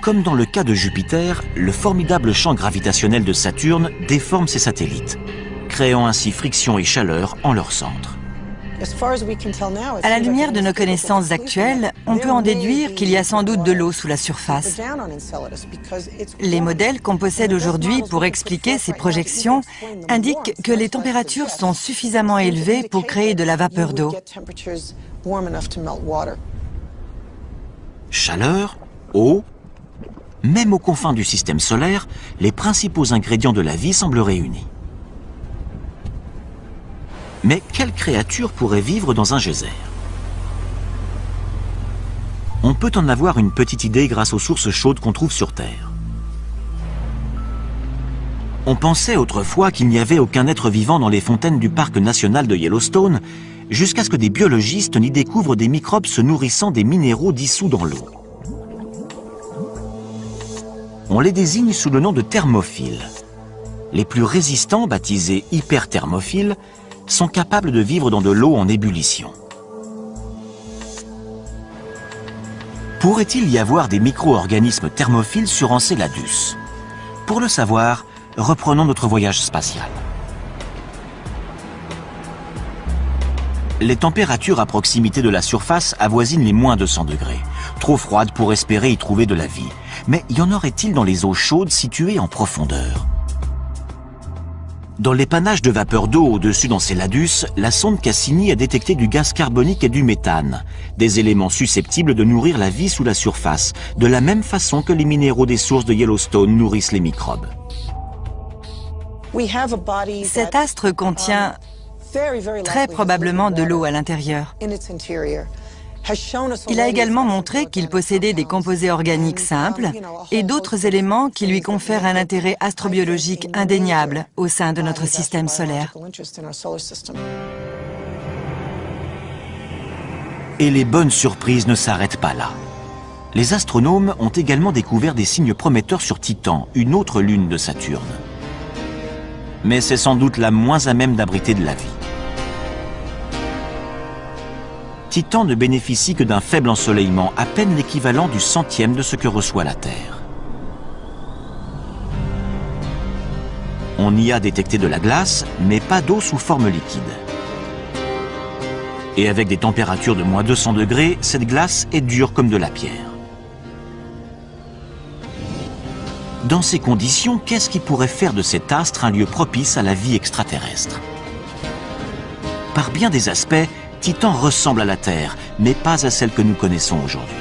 Comme dans le cas de Jupiter, le formidable champ gravitationnel de Saturne déforme ses satellites, créant ainsi friction et chaleur en leur centre. À la lumière de nos connaissances actuelles, on peut en déduire qu'il y a sans doute de l'eau sous la surface. Les modèles qu'on possède aujourd'hui pour expliquer ces projections indiquent que les températures sont suffisamment élevées pour créer de la vapeur d'eau. Chaleur, eau, même aux confins du système solaire, les principaux ingrédients de la vie semblent réunis. Mais quelle créature pourrait vivre dans un geyser? On peut en avoir une petite idée grâce aux sources chaudes qu'on trouve sur Terre. On pensait autrefois qu'il n'y avait aucun être vivant dans les fontaines du parc national de Yellowstone, jusqu'à ce que des biologistes n'y découvrent des microbes se nourrissant des minéraux dissous dans l'eau. On les désigne sous le nom de thermophiles. Les plus résistants, baptisés hyperthermophiles, sont capables de vivre dans de l'eau en ébullition. Pourrait-il y avoir des micro-organismes thermophiles sur Enceladus? Pour le savoir, reprenons notre voyage spatial. Les températures à proximité de la surface avoisinent les moins 200 degrés, trop froides pour espérer y trouver de la vie. Mais y en aurait-il dans les eaux chaudes situées en profondeur? Dans l'épannage de vapeur d'eau au-dessus d'Enceladus, la sonde Cassini a détecté du gaz carbonique et du méthane, des éléments susceptibles de nourrir la vie sous la surface, de la même façon que les minéraux des sources de Yellowstone nourrissent les microbes. Cet astre contient très probablement de l'eau à l'intérieur. Il a également montré qu'il possédait des composés organiques simples et d'autres éléments qui lui confèrent un intérêt astrobiologique indéniable au sein de notre système solaire. Et les bonnes surprises ne s'arrêtent pas là. Les astronomes ont également découvert des signes prometteurs sur Titan, une autre lune de Saturne. Mais c'est sans doute la moins à même d'abriter de la vie. Titan ne bénéficie que d'un faible ensoleillement, à peine l'équivalent du centième de ce que reçoit la Terre. On y a détecté de la glace, mais pas d'eau sous forme liquide. Et avec des températures de moins 200 degrés, cette glace est dure comme de la pierre. Dans ces conditions, qu'est-ce qui pourrait faire de cet astre un lieu propice à la vie extraterrestre? Par bien des aspects, Titan ressemble à la Terre, mais pas à celle que nous connaissons aujourd'hui.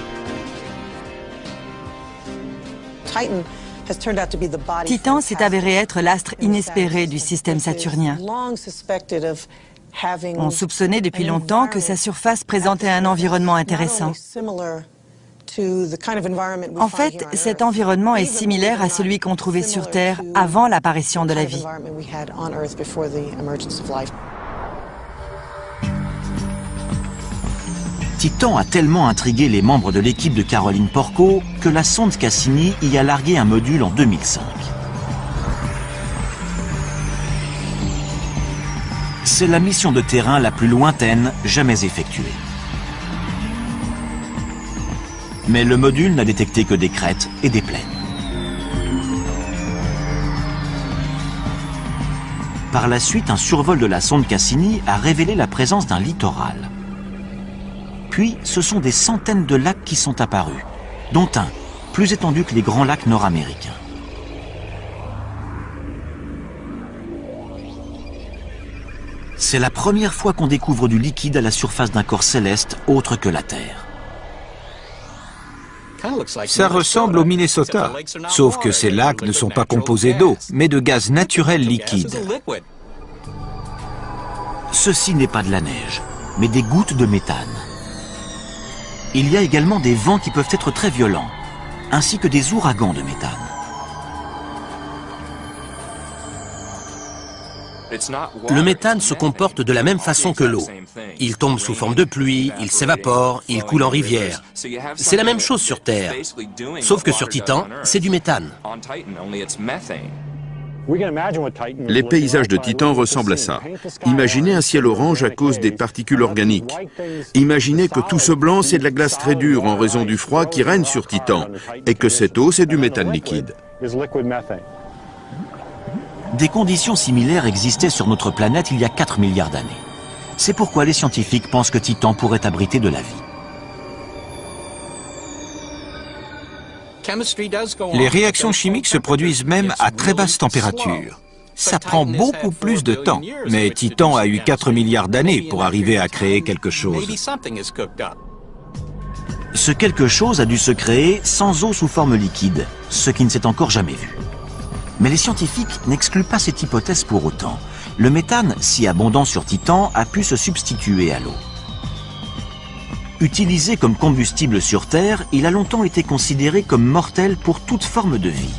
Titan s'est avéré être l'astre inespéré du système saturnien. On soupçonnait depuis longtemps que sa surface présentait un environnement intéressant. En fait, cet environnement est similaire à celui qu'on trouvait sur Terre avant l'apparition de la vie. Titan a tellement intrigué les membres de l'équipe de Caroline Porco que la sonde Cassini y a largué un module en 2005. C'est la mission de terrain la plus lointaine jamais effectuée. Mais le module n'a détecté que des crêtes et des plaines. Par la suite, un survol de la sonde Cassini a révélé la présence d'un littoral. Puis, ce sont des centaines de lacs qui sont apparus, dont un plus étendu que les grands lacs nord-américains. C'est la première fois qu'on découvre du liquide à la surface d'un corps céleste autre que la Terre. Ça ressemble au Minnesota, sauf que ces lacs ne sont pas composés d'eau, mais de gaz naturel liquide. Ceci n'est pas de la neige, mais des gouttes de méthane. Il y a également des vents qui peuvent être très violents, ainsi que des ouragans de méthane. Le méthane se comporte de la même façon que l'eau. Il tombe sous forme de pluie, il s'évapore, il coule en rivière. C'est la même chose sur Terre, sauf que sur Titan, c'est du méthane. Les paysages de Titan ressemblent à ça. Imaginez un ciel orange à cause des particules organiques. Imaginez que tout ce blanc, c'est de la glace très dure en raison du froid qui règne sur Titan, et que cette eau, c'est du méthane liquide. Des conditions similaires existaient sur notre planète il y a 4 milliards d'années. C'est pourquoi les scientifiques pensent que Titan pourrait abriter de la vie. Les réactions chimiques se produisent même à très basse température. Ça prend beaucoup plus de temps, mais Titan a eu 4 milliards d'années pour arriver à créer quelque chose. Ce quelque chose a dû se créer sans eau sous forme liquide, ce qui ne s'est encore jamais vu. Mais les scientifiques n'excluent pas cette hypothèse pour autant. Le méthane, si abondant sur Titan, a pu se substituer à l'eau. Utilisé comme combustible sur Terre, il a longtemps été considéré comme mortel pour toute forme de vie.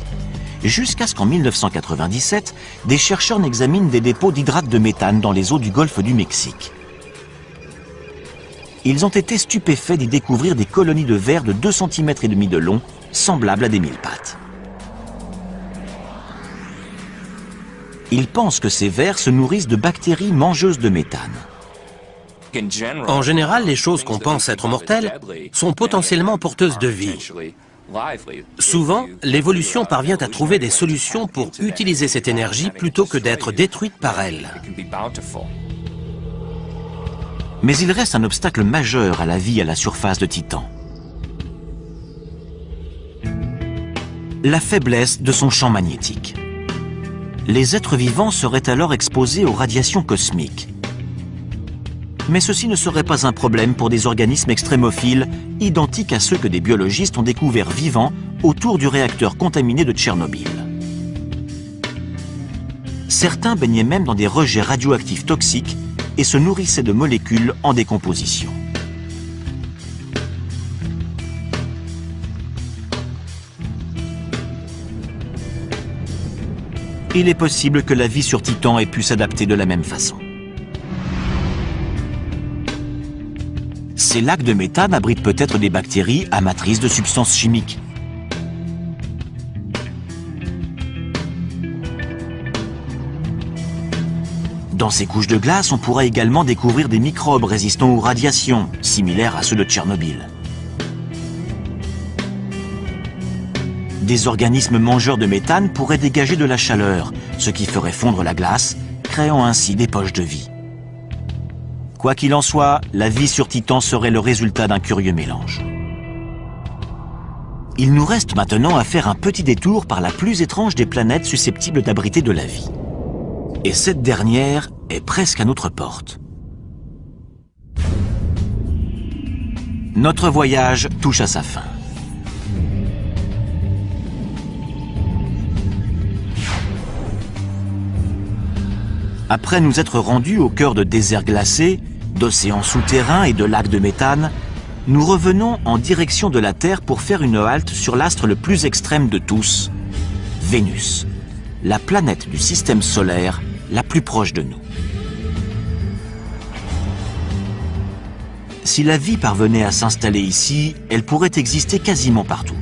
Jusqu'à ce qu'en 1997, des chercheurs n'examinent des dépôts d'hydrate de méthane dans les eaux du golfe du Mexique. Ils ont été stupéfaits d'y découvrir des colonies de vers de 2,5 cm de long, semblables à des mille-pattes. Ils pensent que ces vers se nourrissent de bactéries mangeuses de méthane. En général, les choses qu'on pense être mortelles sont potentiellement porteuses de vie. Souvent, l'évolution parvient à trouver des solutions pour utiliser cette énergie plutôt que d'être détruite par elle. Mais il reste un obstacle majeur à la vie à la surface de Titan. La faiblesse de son champ magnétique. Les êtres vivants seraient alors exposés aux radiations cosmiques. Mais ceci ne serait pas un problème pour des organismes extrémophiles, identiques à ceux que des biologistes ont découverts vivants autour du réacteur contaminé de Tchernobyl. Certains baignaient même dans des rejets radioactifs toxiques et se nourrissaient de molécules en décomposition. Il est possible que la vie sur Titan ait pu s'adapter de la même façon. Ces lacs de méthane abritent peut-être des bactéries amatrices de substances chimiques. Dans ces couches de glace, on pourrait également découvrir des microbes résistants aux radiations, similaires à ceux de Tchernobyl. Des organismes mangeurs de méthane pourraient dégager de la chaleur, ce qui ferait fondre la glace, créant ainsi des poches de vie. Quoi qu'il en soit, la vie sur Titan serait le résultat d'un curieux mélange. Il nous reste maintenant à faire un petit détour par la plus étrange des planètes susceptibles d'abriter de la vie. Et cette dernière est presque à notre porte. Notre voyage touche à sa fin. Après nous être rendus au cœur de déserts glacés, d'océans souterrains et de lacs de méthane, nous revenons en direction de la Terre pour faire une halte sur l'astre le plus extrême de tous, Vénus, la planète du système solaire la plus proche de nous. Si la vie parvenait à s'installer ici, elle pourrait exister quasiment partout.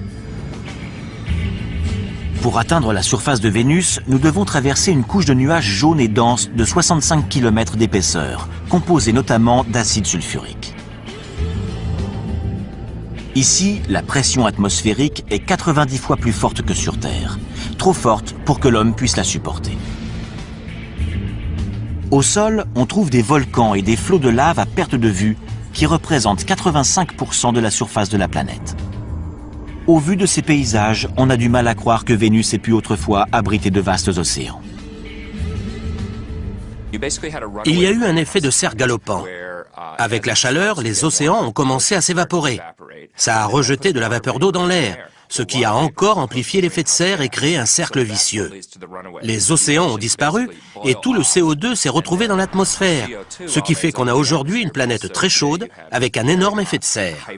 Pour atteindre la surface de Vénus, nous devons traverser une couche de nuages jaunes et denses de 65 km d'épaisseur, composée notamment d'acide sulfurique. Ici, la pression atmosphérique est 90 fois plus forte que sur Terre, trop forte pour que l'homme puisse la supporter. Au sol, on trouve des volcans et des flots de lave à perte de vue qui représentent 85% de la surface de la planète. Au vu de ces paysages, on a du mal à croire que Vénus ait pu autrefois abriter de vastes océans. Il y a eu un effet de serre galopant. Avec la chaleur, les océans ont commencé à s'évaporer. Ça a rejeté de la vapeur d'eau dans l'air, ce qui a encore amplifié l'effet de serre et créé un cercle vicieux. Les océans ont disparu et tout le CO2 s'est retrouvé dans l'atmosphère, ce qui fait qu'on a aujourd'hui une planète très chaude avec un énorme effet de serre.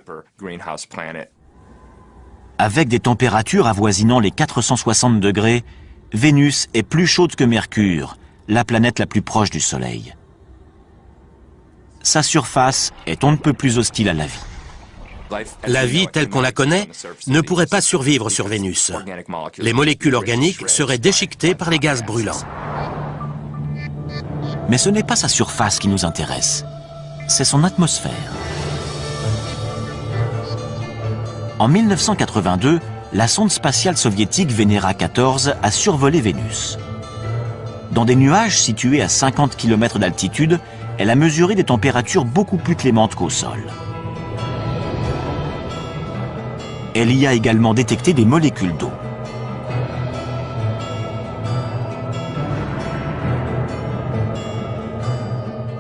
Avec des températures avoisinant les 460 degrés, Vénus est plus chaude que Mercure, la planète la plus proche du Soleil. Sa surface est on ne peut plus hostile à la vie. La vie telle qu'on la connaît ne pourrait pas survivre sur Vénus. Les molécules organiques seraient déchiquetées par les gaz brûlants. Mais ce n'est pas sa surface qui nous intéresse, c'est son atmosphère. En 1982, la sonde spatiale soviétique Venera 14 a survolé Vénus. Dans des nuages situés à 50 km d'altitude, elle a mesuré des températures beaucoup plus clémentes qu'au sol. Elle y a également détecté des molécules d'eau.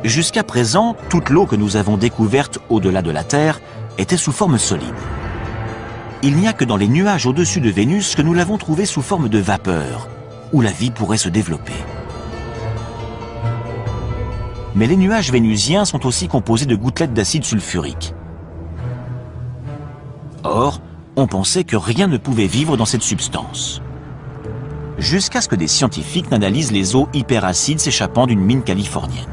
Jusqu'à présent, toute l'eau que nous avons découverte au-delà de la Terre était sous forme solide. Il n'y a que dans les nuages au-dessus de Vénus que nous l'avons trouvée sous forme de vapeur, où la vie pourrait se développer. Mais les nuages vénusiens sont aussi composés de gouttelettes d'acide sulfurique. Or, on pensait que rien ne pouvait vivre dans cette substance. Jusqu'à ce que des scientifiques n'analysent les eaux hyperacides s'échappant d'une mine californienne.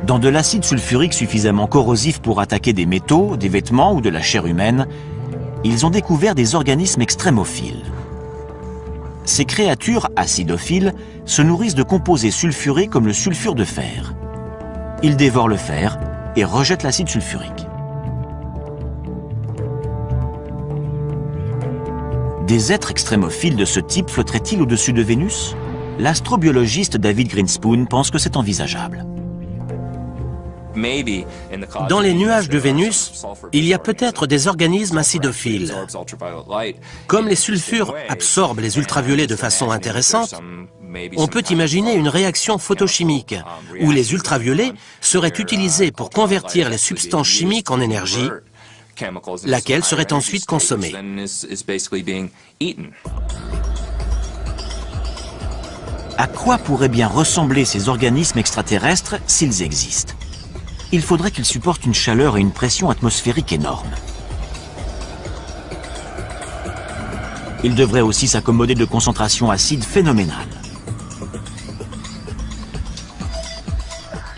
Dans de l'acide sulfurique suffisamment corrosif pour attaquer des métaux, des vêtements ou de la chair humaine, ils ont découvert des organismes extrémophiles. Ces créatures acidophiles se nourrissent de composés sulfurés comme le sulfure de fer. Ils dévorent le fer et rejettent l'acide sulfurique. Des êtres extrémophiles de ce type flotteraient-ils au-dessus de Vénus? L'astrobiologiste David Grinspoon pense que c'est envisageable. Dans les nuages de Vénus, il y a peut-être des organismes acidophiles. Comme les sulfures absorbent les ultraviolets de façon intéressante, on peut imaginer une réaction photochimique où les ultraviolets seraient utilisés pour convertir les substances chimiques en énergie, laquelle serait ensuite consommée. À quoi pourraient bien ressembler ces organismes extraterrestres s'ils existent? Il faudrait qu'ils supportent une chaleur et une pression atmosphérique énormes. Ils devraient aussi s'accommoder de concentrations acides phénoménales.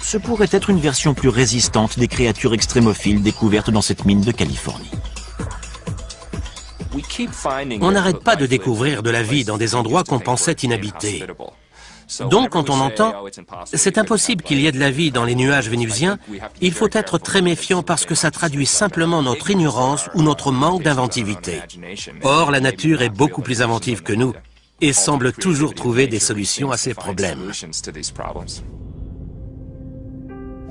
Ce pourrait être une version plus résistante des créatures extrémophiles découvertes dans cette mine de Californie. On n'arrête pas de découvrir de la vie dans des endroits qu'on pensait inhabités. Donc, quand on entend « c'est impossible qu'il y ait de la vie dans les nuages vénusiens », il faut être très méfiant parce que ça traduit simplement notre ignorance ou notre manque d'inventivité. Or, la nature est beaucoup plus inventive que nous et semble toujours trouver des solutions à ces problèmes.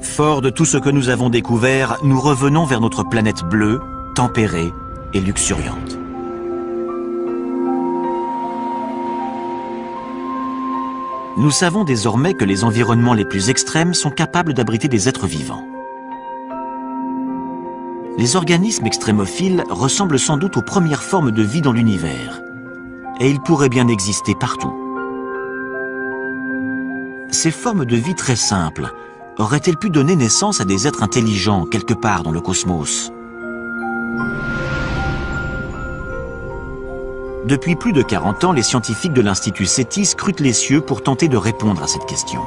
Fort de tout ce que nous avons découvert, nous revenons vers notre planète bleue, tempérée et luxuriante. Nous savons désormais que les environnements les plus extrêmes sont capables d'abriter des êtres vivants. Les organismes extrémophiles ressemblent sans doute aux premières formes de vie dans l'univers, et ils pourraient bien exister partout. Ces formes de vie très simples auraient-elles pu donner naissance à des êtres intelligents quelque part dans le cosmos? Depuis plus de 40 ans, les scientifiques de l'Institut SETI scrutent les cieux pour tenter de répondre à cette question.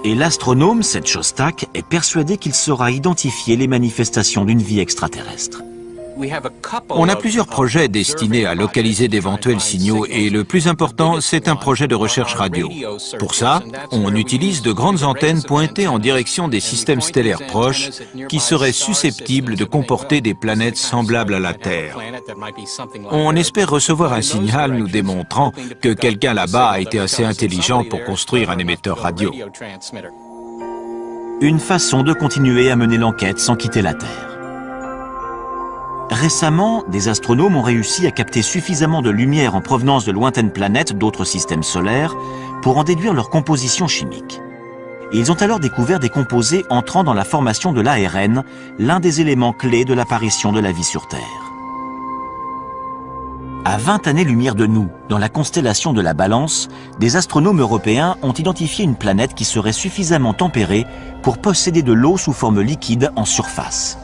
Et l'astronome Seth Shostak est persuadé qu'il saura identifier les manifestations d'une vie extraterrestre. On a plusieurs projets destinés à localiser d'éventuels signaux et le plus important, c'est un projet de recherche radio. Pour ça, on utilise de grandes antennes pointées en direction des systèmes stellaires proches qui seraient susceptibles de comporter des planètes semblables à la Terre. On espère recevoir un signal nous démontrant que quelqu'un là-bas a été assez intelligent pour construire un émetteur radio. Une façon de continuer à mener l'enquête sans quitter la Terre. Récemment, des astronomes ont réussi à capter suffisamment de lumière en provenance de lointaines planètes d'autres systèmes solaires pour en déduire leur composition chimique. Ils ont alors découvert des composés entrant dans la formation de l'ARN, l'un des éléments clés de l'apparition de la vie sur Terre. À 20 années-lumière de nous, dans la constellation de la Balance, des astronomes européens ont identifié une planète qui serait suffisamment tempérée pour posséder de l'eau sous forme liquide en surface.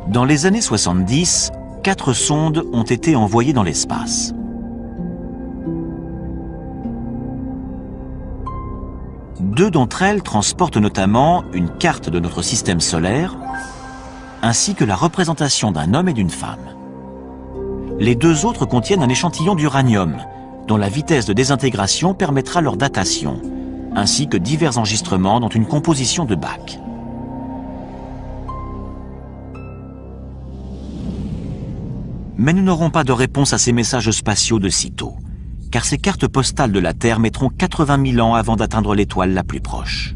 Dans les années 70, 4 sondes ont été envoyées dans l'espace. Deux d'entre elles transportent notamment une carte de notre système solaire, ainsi que la représentation d'un homme et d'une femme. Les deux autres contiennent un échantillon d'uranium, dont la vitesse de désintégration permettra leur datation, ainsi que divers enregistrements dont une composition de Bach. Mais nous n'aurons pas de réponse à ces messages spatiaux de sitôt, car ces cartes postales de la Terre mettront 80 000 ans avant d'atteindre l'étoile la plus proche.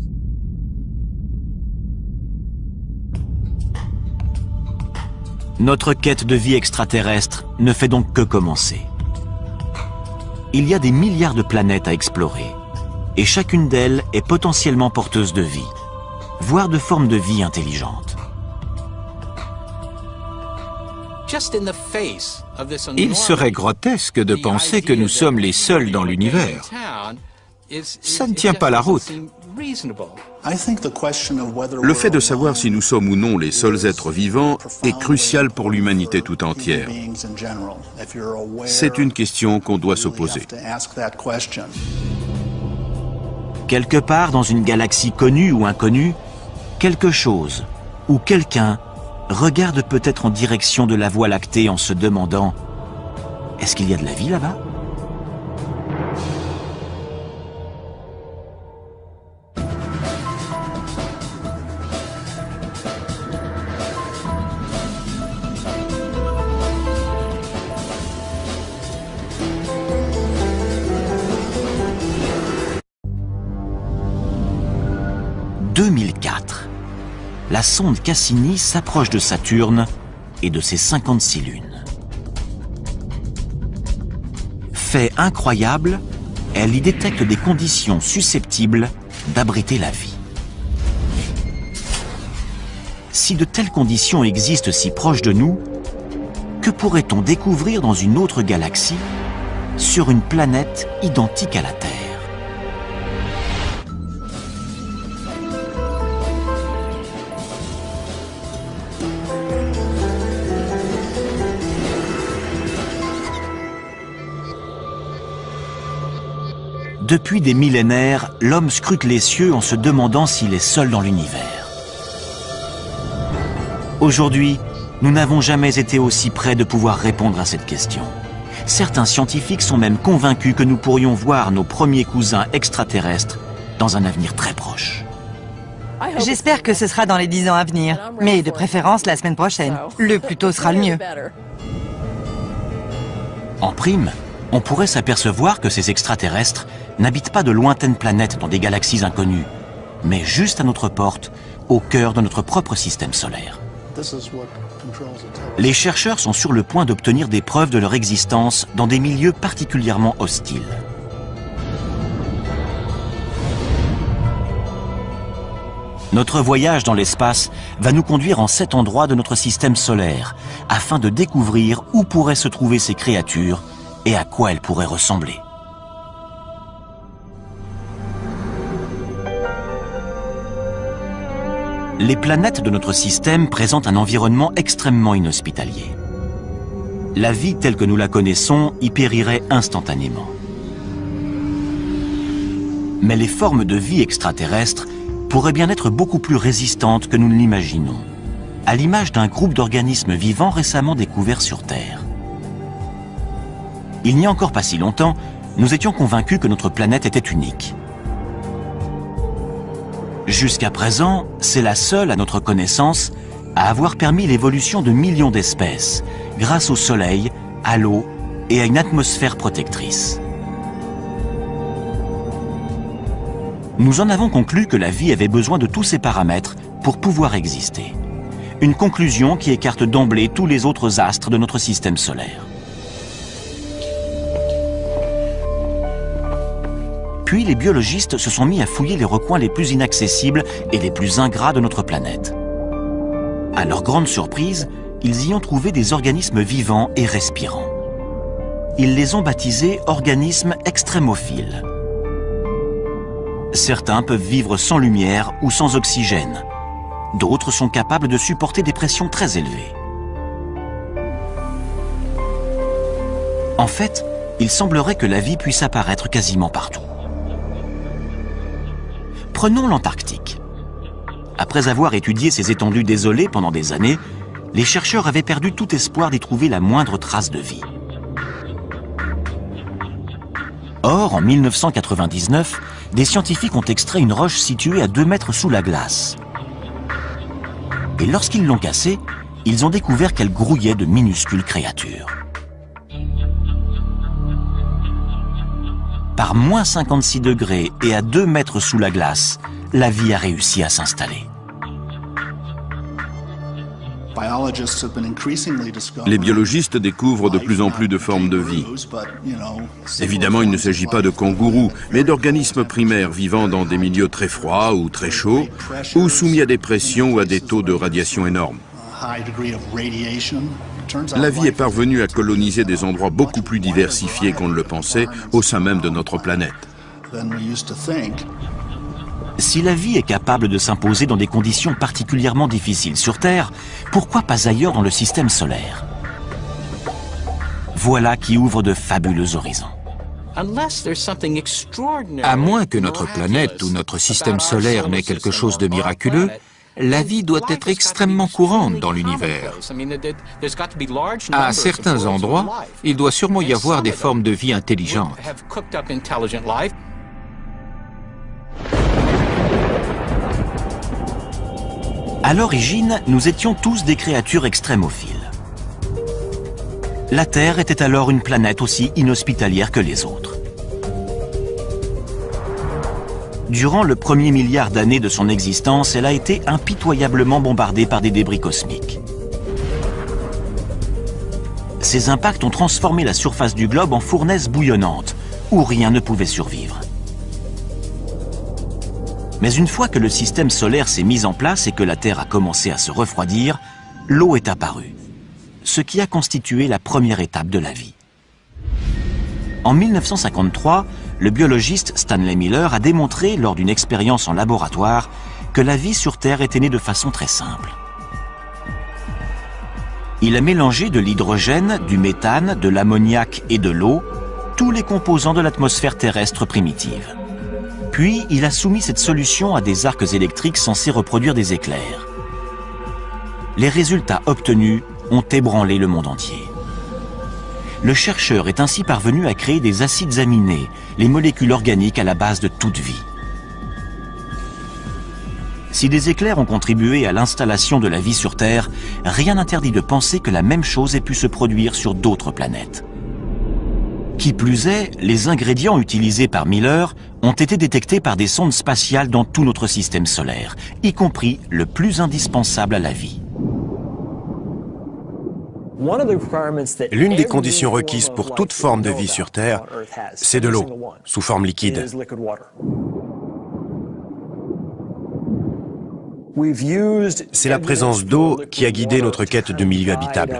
Notre quête de vie extraterrestre ne fait donc que commencer. Il y a des milliards de planètes à explorer, et chacune d'elles est potentiellement porteuse de vie, voire de formes de vie intelligentes. Il serait grotesque de penser que nous sommes les seuls dans l'univers. Ça ne tient pas la route. Le fait de savoir si nous sommes ou non les seuls êtres vivants est crucial pour l'humanité tout entière. C'est une question qu'on doit se poser. Quelque part dans une galaxie connue ou inconnue, quelque chose ou quelqu'un regarde peut-être en direction de la Voie lactée en se demandant « Est-ce qu'il y a de la vie là-bas » 2004. La sonde Cassini s'approche de Saturne et de ses 56 lunes. Fait incroyable, elle y détecte des conditions susceptibles d'abriter la vie. Si de telles conditions existent si proches de nous, que pourrait-on découvrir dans une autre galaxie, sur une planète identique à la Terre? Depuis des millénaires, l'homme scrute les cieux en se demandant s'il est seul dans l'univers. Aujourd'hui, nous n'avons jamais été aussi près de pouvoir répondre à cette question. Certains scientifiques sont même convaincus que nous pourrions voir nos premiers cousins extraterrestres dans un avenir très proche. J'espère que ce sera dans les 10 ans à venir, mais de préférence la semaine prochaine. Le plus tôt sera le mieux. En prime, on pourrait s'apercevoir que ces extraterrestres n'habitent pas de lointaines planètes dans des galaxies inconnues, mais juste à notre porte, au cœur de notre propre système solaire. Les chercheurs sont sur le point d'obtenir des preuves de leur existence dans des milieux particulièrement hostiles. Notre voyage dans l'espace va nous conduire en 7 endroits de notre système solaire, afin de découvrir où pourraient se trouver ces créatures et à quoi elles pourraient ressembler. Les planètes de notre système présentent un environnement extrêmement inhospitalier. La vie telle que nous la connaissons y périrait instantanément. Mais les formes de vie extraterrestres pourraient bien être beaucoup plus résistantes que nous ne l'imaginons, à l'image d'un groupe d'organismes vivants récemment découverts sur Terre. Il n'y a encore pas si longtemps, nous étions convaincus que notre planète était unique. Jusqu'à présent, c'est la seule, à notre connaissance, à avoir permis l'évolution de millions d'espèces, grâce au Soleil, à l'eau et à une atmosphère protectrice. Nous en avons conclu que la vie avait besoin de tous ces paramètres pour pouvoir exister. Une conclusion qui écarte d'emblée tous les autres astres de notre système solaire. Puis les biologistes se sont mis à fouiller les recoins les plus inaccessibles et les plus ingrats de notre planète. À leur grande surprise, ils y ont trouvé des organismes vivants et respirants. Ils les ont baptisés organismes extrémophiles. Certains peuvent vivre sans lumière ou sans oxygène. D'autres sont capables de supporter des pressions très élevées. En fait, il semblerait que la vie puisse apparaître quasiment partout. Prenons l'Antarctique. Après avoir étudié ces étendues désolées pendant des années, les chercheurs avaient perdu tout espoir d'y trouver la moindre trace de vie. Or, en 1999, des scientifiques ont extrait une roche située à 2 mètres sous la glace. Et lorsqu'ils l'ont cassée, ils ont découvert qu'elle grouillait de minuscules créatures. Par moins 56 degrés et à 2 mètres sous la glace, la vie a réussi à s'installer. Les biologistes découvrent de plus en plus de formes de vie. Évidemment, il ne s'agit pas de kangourous, mais d'organismes primaires vivant dans des milieux très froids ou très chauds, ou soumis à des pressions ou à des taux de radiation énormes. La vie est parvenue à coloniser des endroits beaucoup plus diversifiés qu'on ne le pensait au sein même de notre planète. Si la vie est capable de s'imposer dans des conditions particulièrement difficiles sur Terre, pourquoi pas ailleurs dans le système solaire? Voilà qui ouvre de fabuleux horizons. À moins que notre planète ou notre système solaire n'ait quelque chose de miraculeux, la vie doit être extrêmement courante dans l'univers. À certains endroits, il doit sûrement y avoir des formes de vie intelligentes. À l'origine, nous étions tous des créatures extrémophiles. La Terre était alors une planète aussi inhospitalière que les autres. Durant le premier milliard d'années de son existence, elle a été impitoyablement bombardée par des débris cosmiques. Ces impacts ont transformé la surface du globe en fournaise bouillonnante, où rien ne pouvait survivre. Mais une fois que le système solaire s'est mis en place et que la Terre a commencé à se refroidir, l'eau est apparue, ce qui a constitué la première étape de la vie. En 1953, le biologiste Stanley Miller a démontré, lors d'une expérience en laboratoire, que la vie sur Terre était née de façon très simple. Il a mélangé de l'hydrogène, du méthane, de l'ammoniac et de l'eau, tous les composants de l'atmosphère terrestre primitive. Puis, il a soumis cette solution à des arcs électriques censés reproduire des éclairs. Les résultats obtenus ont ébranlé le monde entier. Le chercheur est ainsi parvenu à créer des acides aminés, les molécules organiques à la base de toute vie. Si des éclairs ont contribué à l'installation de la vie sur Terre, rien n'interdit de penser que la même chose ait pu se produire sur d'autres planètes. Qui plus est, les ingrédients utilisés par Miller ont été détectés par des sondes spatiales dans tout notre système solaire, y compris le plus indispensable à la vie. L'une des conditions requises pour toute forme de vie sur Terre, c'est de l'eau, sous forme liquide. C'est la présence d'eau qui a guidé notre quête de milieux habitables.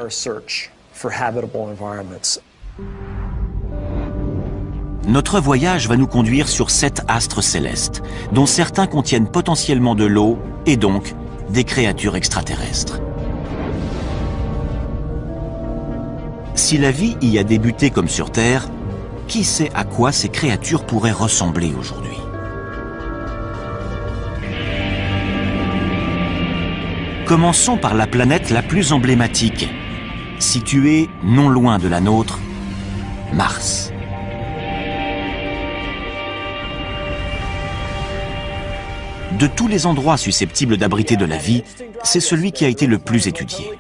Notre voyage va nous conduire sur 7 astres célestes, dont certains contiennent potentiellement de l'eau et donc des créatures extraterrestres. Si la vie y a débuté comme sur Terre, qui sait à quoi ces créatures pourraient ressembler aujourd'hui? Commençons par la planète la plus emblématique, située non loin de la nôtre, Mars. De tous les endroits susceptibles d'abriter de la vie, c'est celui qui a été le plus étudié.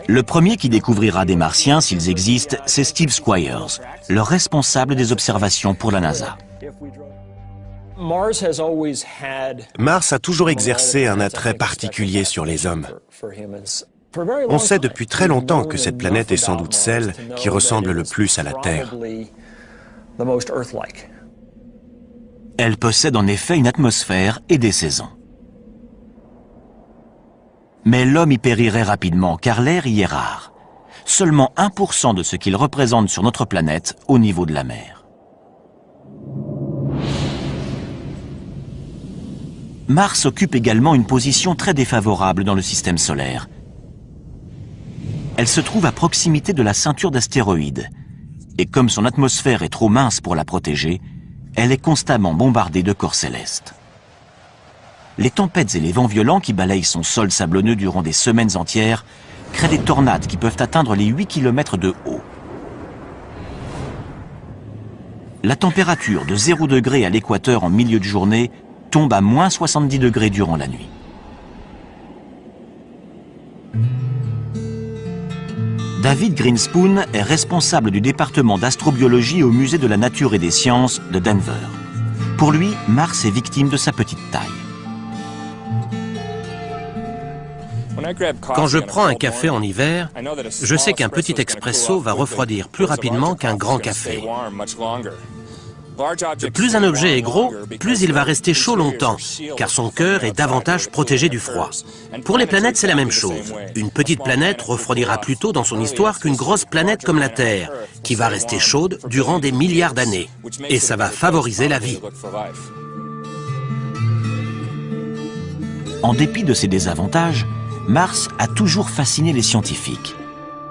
Le premier qui découvrira des Martiens, s'ils existent, c'est Steve Squyres, le responsable des observations pour la NASA. Mars a toujours exercé un attrait particulier sur les hommes. On sait depuis très longtemps que cette planète est sans doute celle qui ressemble le plus à la Terre. Elle possède en effet une atmosphère et des saisons. Mais l'homme y périrait rapidement car l'air y est rare. Seulement 1% de ce qu'il représente sur notre planète au niveau de la mer. Mars occupe également une position très défavorable dans le système solaire. Elle se trouve à proximité de la ceinture d'astéroïdes. Et comme son atmosphère est trop mince pour la protéger, elle est constamment bombardée de corps célestes. Les tempêtes et les vents violents qui balayent son sol sablonneux durant des semaines entières créent des tornades qui peuvent atteindre les 8 km de haut. La température de 0 degré à l'équateur en milieu de journée tombe à moins 70 degrés durant la nuit. David Grinspoon est responsable du département d'astrobiologie au Musée de la Nature et des Sciences de Denver. Pour lui, Mars est victime de sa petite taille. Quand je prends un café en hiver, je sais qu'un petit expresso va refroidir plus rapidement qu'un grand café. Plus un objet est gros, plus il va rester chaud longtemps, car son cœur est davantage protégé du froid. Pour les planètes, c'est la même chose. Une petite planète refroidira plus tôt dans son histoire qu'une grosse planète comme la Terre, qui va rester chaude durant des milliards d'années. Et ça va favoriser la vie. En dépit de ses désavantages, Mars a toujours fasciné les scientifiques,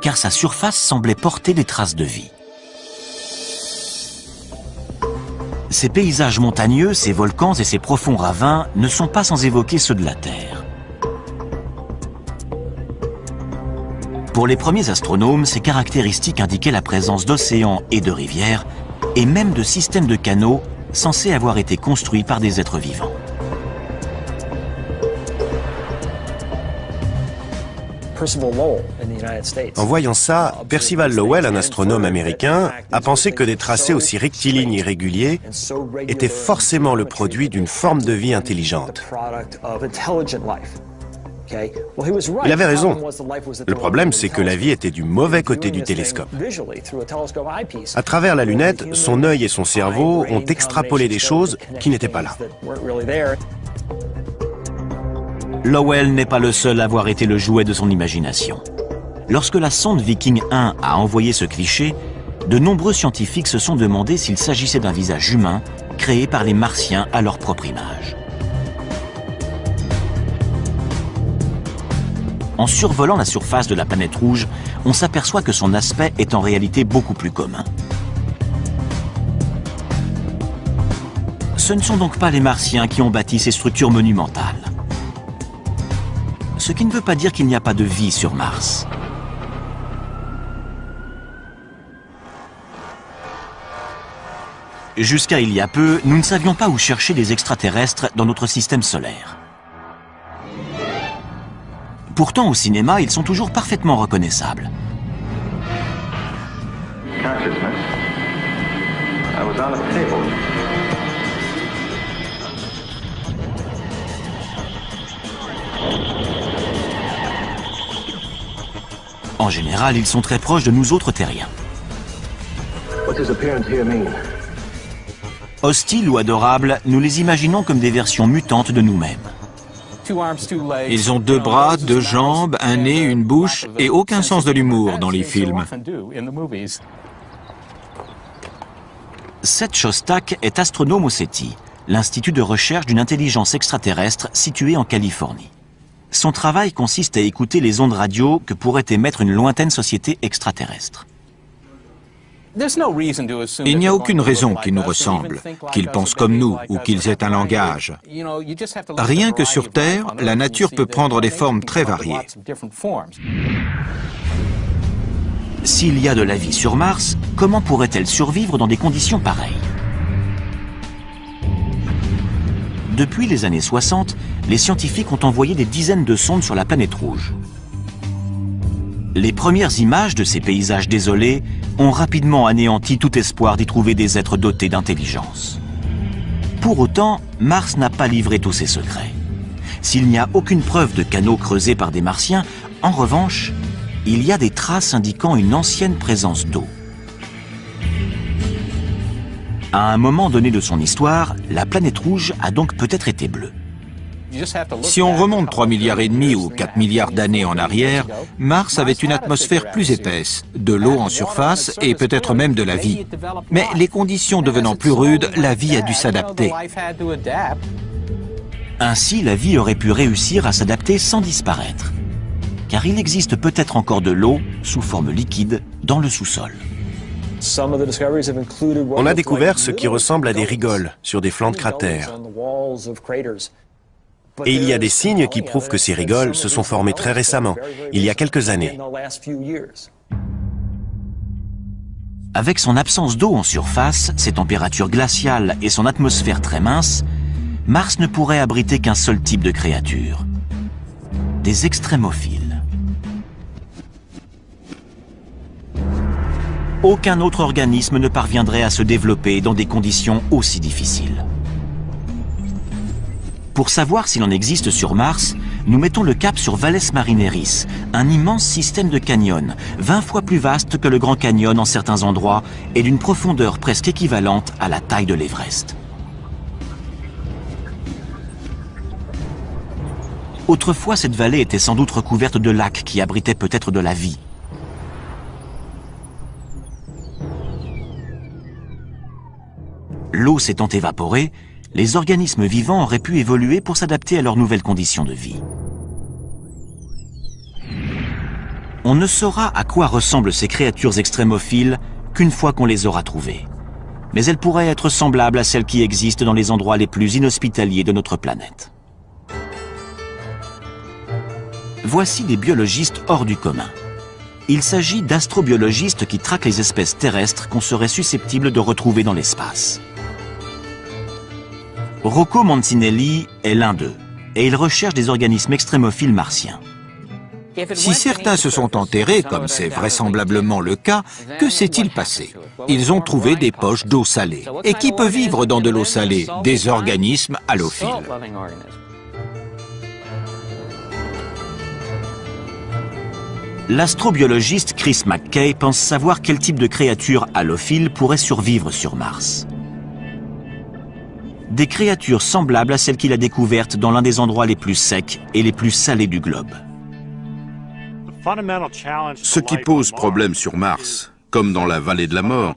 car sa surface semblait porter des traces de vie. Ses paysages montagneux, ses volcans et ses profonds ravins ne sont pas sans évoquer ceux de la Terre. Pour les premiers astronomes, ces caractéristiques indiquaient la présence d'océans et de rivières, et même de systèmes de canaux censés avoir été construits par des êtres vivants. En voyant ça, Percival Lowell, un astronome américain, a pensé que des tracés aussi rectilignes et réguliers étaient forcément le produit d'une forme de vie intelligente. Il avait raison. Le problème, c'est que la vie était du mauvais côté du télescope. À travers la lunette, son œil et son cerveau ont extrapolé des choses qui n'étaient pas là. Lowell n'est pas le seul à avoir été le jouet de son imagination. Lorsque la sonde Viking 1 a envoyé ce cliché, de nombreux scientifiques se sont demandé s'il s'agissait d'un visage humain créé par les Martiens à leur propre image. En survolant la surface de la planète rouge, on s'aperçoit que son aspect est en réalité beaucoup plus commun. Ce ne sont donc pas les Martiens qui ont bâti ces structures monumentales. Ce qui ne veut pas dire qu'il n'y a pas de vie sur Mars. Jusqu'à il y a peu, nous ne savions pas où chercher des extraterrestres dans notre système solaire. Pourtant, au cinéma, ils sont toujours parfaitement reconnaissables. En général, ils sont très proches de nous autres terriens. Hostiles ou adorables, nous les imaginons comme des versions mutantes de nous-mêmes. Ils ont 2 bras, 2 jambes, un nez, une bouche et aucun sens de l'humour dans les films. Seth Shostak est astronome au SETI, l'institut de recherche d'une intelligence extraterrestre situé en Californie. Son travail consiste à écouter les ondes radio que pourrait émettre une lointaine société extraterrestre. Il n'y a aucune raison qu'ils nous ressemblent, qu'ils pensent comme nous ou qu'ils aient un langage. Rien que sur Terre, la nature peut prendre des formes très variées. S'il y a de la vie sur Mars, comment pourrait-elle survivre dans des conditions pareilles? Depuis les années 60, les scientifiques ont envoyé des dizaines de sondes sur la planète rouge. Les premières images de ces paysages désolés ont rapidement anéanti tout espoir d'y trouver des êtres dotés d'intelligence. Pour autant, Mars n'a pas livré tous ses secrets. S'il n'y a aucune preuve de canaux creusés par des Martiens, en revanche, il y a des traces indiquant une ancienne présence d'eau. À un moment donné de son histoire, la planète rouge a donc peut-être été bleue. Si on remonte 3,5 milliards ou 4 milliards d'années en arrière, Mars avait une atmosphère plus épaisse, de l'eau en surface et peut-être même de la vie. Mais les conditions devenant plus rudes, la vie a dû s'adapter. Ainsi, la vie aurait pu réussir à s'adapter sans disparaître. Car il existe peut-être encore de l'eau, sous forme liquide, dans le sous-sol. On a découvert ce qui ressemble à des rigoles sur des flancs de cratères. Et il y a des signes qui prouvent que ces rigoles se sont formées très récemment, il y a quelques années. Avec son absence d'eau en surface, ses températures glaciales et son atmosphère très mince, Mars ne pourrait abriter qu'un seul type de créature. Des extrémophiles. Aucun autre organisme ne parviendrait à se développer dans des conditions aussi difficiles. Pour savoir s'il en existe sur Mars, nous mettons le cap sur Valles Marineris, un immense système de canyons, 20 fois plus vaste que le Grand Canyon en certains endroits et d'une profondeur presque équivalente à la taille de l'Everest. Autrefois, cette vallée était sans doute recouverte de lacs qui abritaient peut-être de la vie. L'eau s'étant évaporée, les organismes vivants auraient pu évoluer pour s'adapter à leurs nouvelles conditions de vie. On ne saura à quoi ressemblent ces créatures extrémophiles qu'une fois qu'on les aura trouvées. Mais elles pourraient être semblables à celles qui existent dans les endroits les plus inhospitaliers de notre planète. Voici des biologistes hors du commun. Il s'agit d'astrobiologistes qui traquent les espèces terrestres qu'on serait susceptible de retrouver dans l'espace. Rocco Mancinelli est l'un d'eux, et il recherche des organismes extrémophiles martiens. Si certains se sont enterrés, comme c'est vraisemblablement le cas, que s'est-il passé? Ils ont trouvé des poches d'eau salée. Et qui peut vivre dans de l'eau salée? Des organismes halophiles. L'astrobiologiste Chris McKay pense savoir quel type de créature halophile pourrait survivre sur Mars. Des créatures semblables à celles qu'il a découvertes dans l'un des endroits les plus secs et les plus salés du globe. Ce qui pose problème sur Mars, comme dans la vallée de la mort,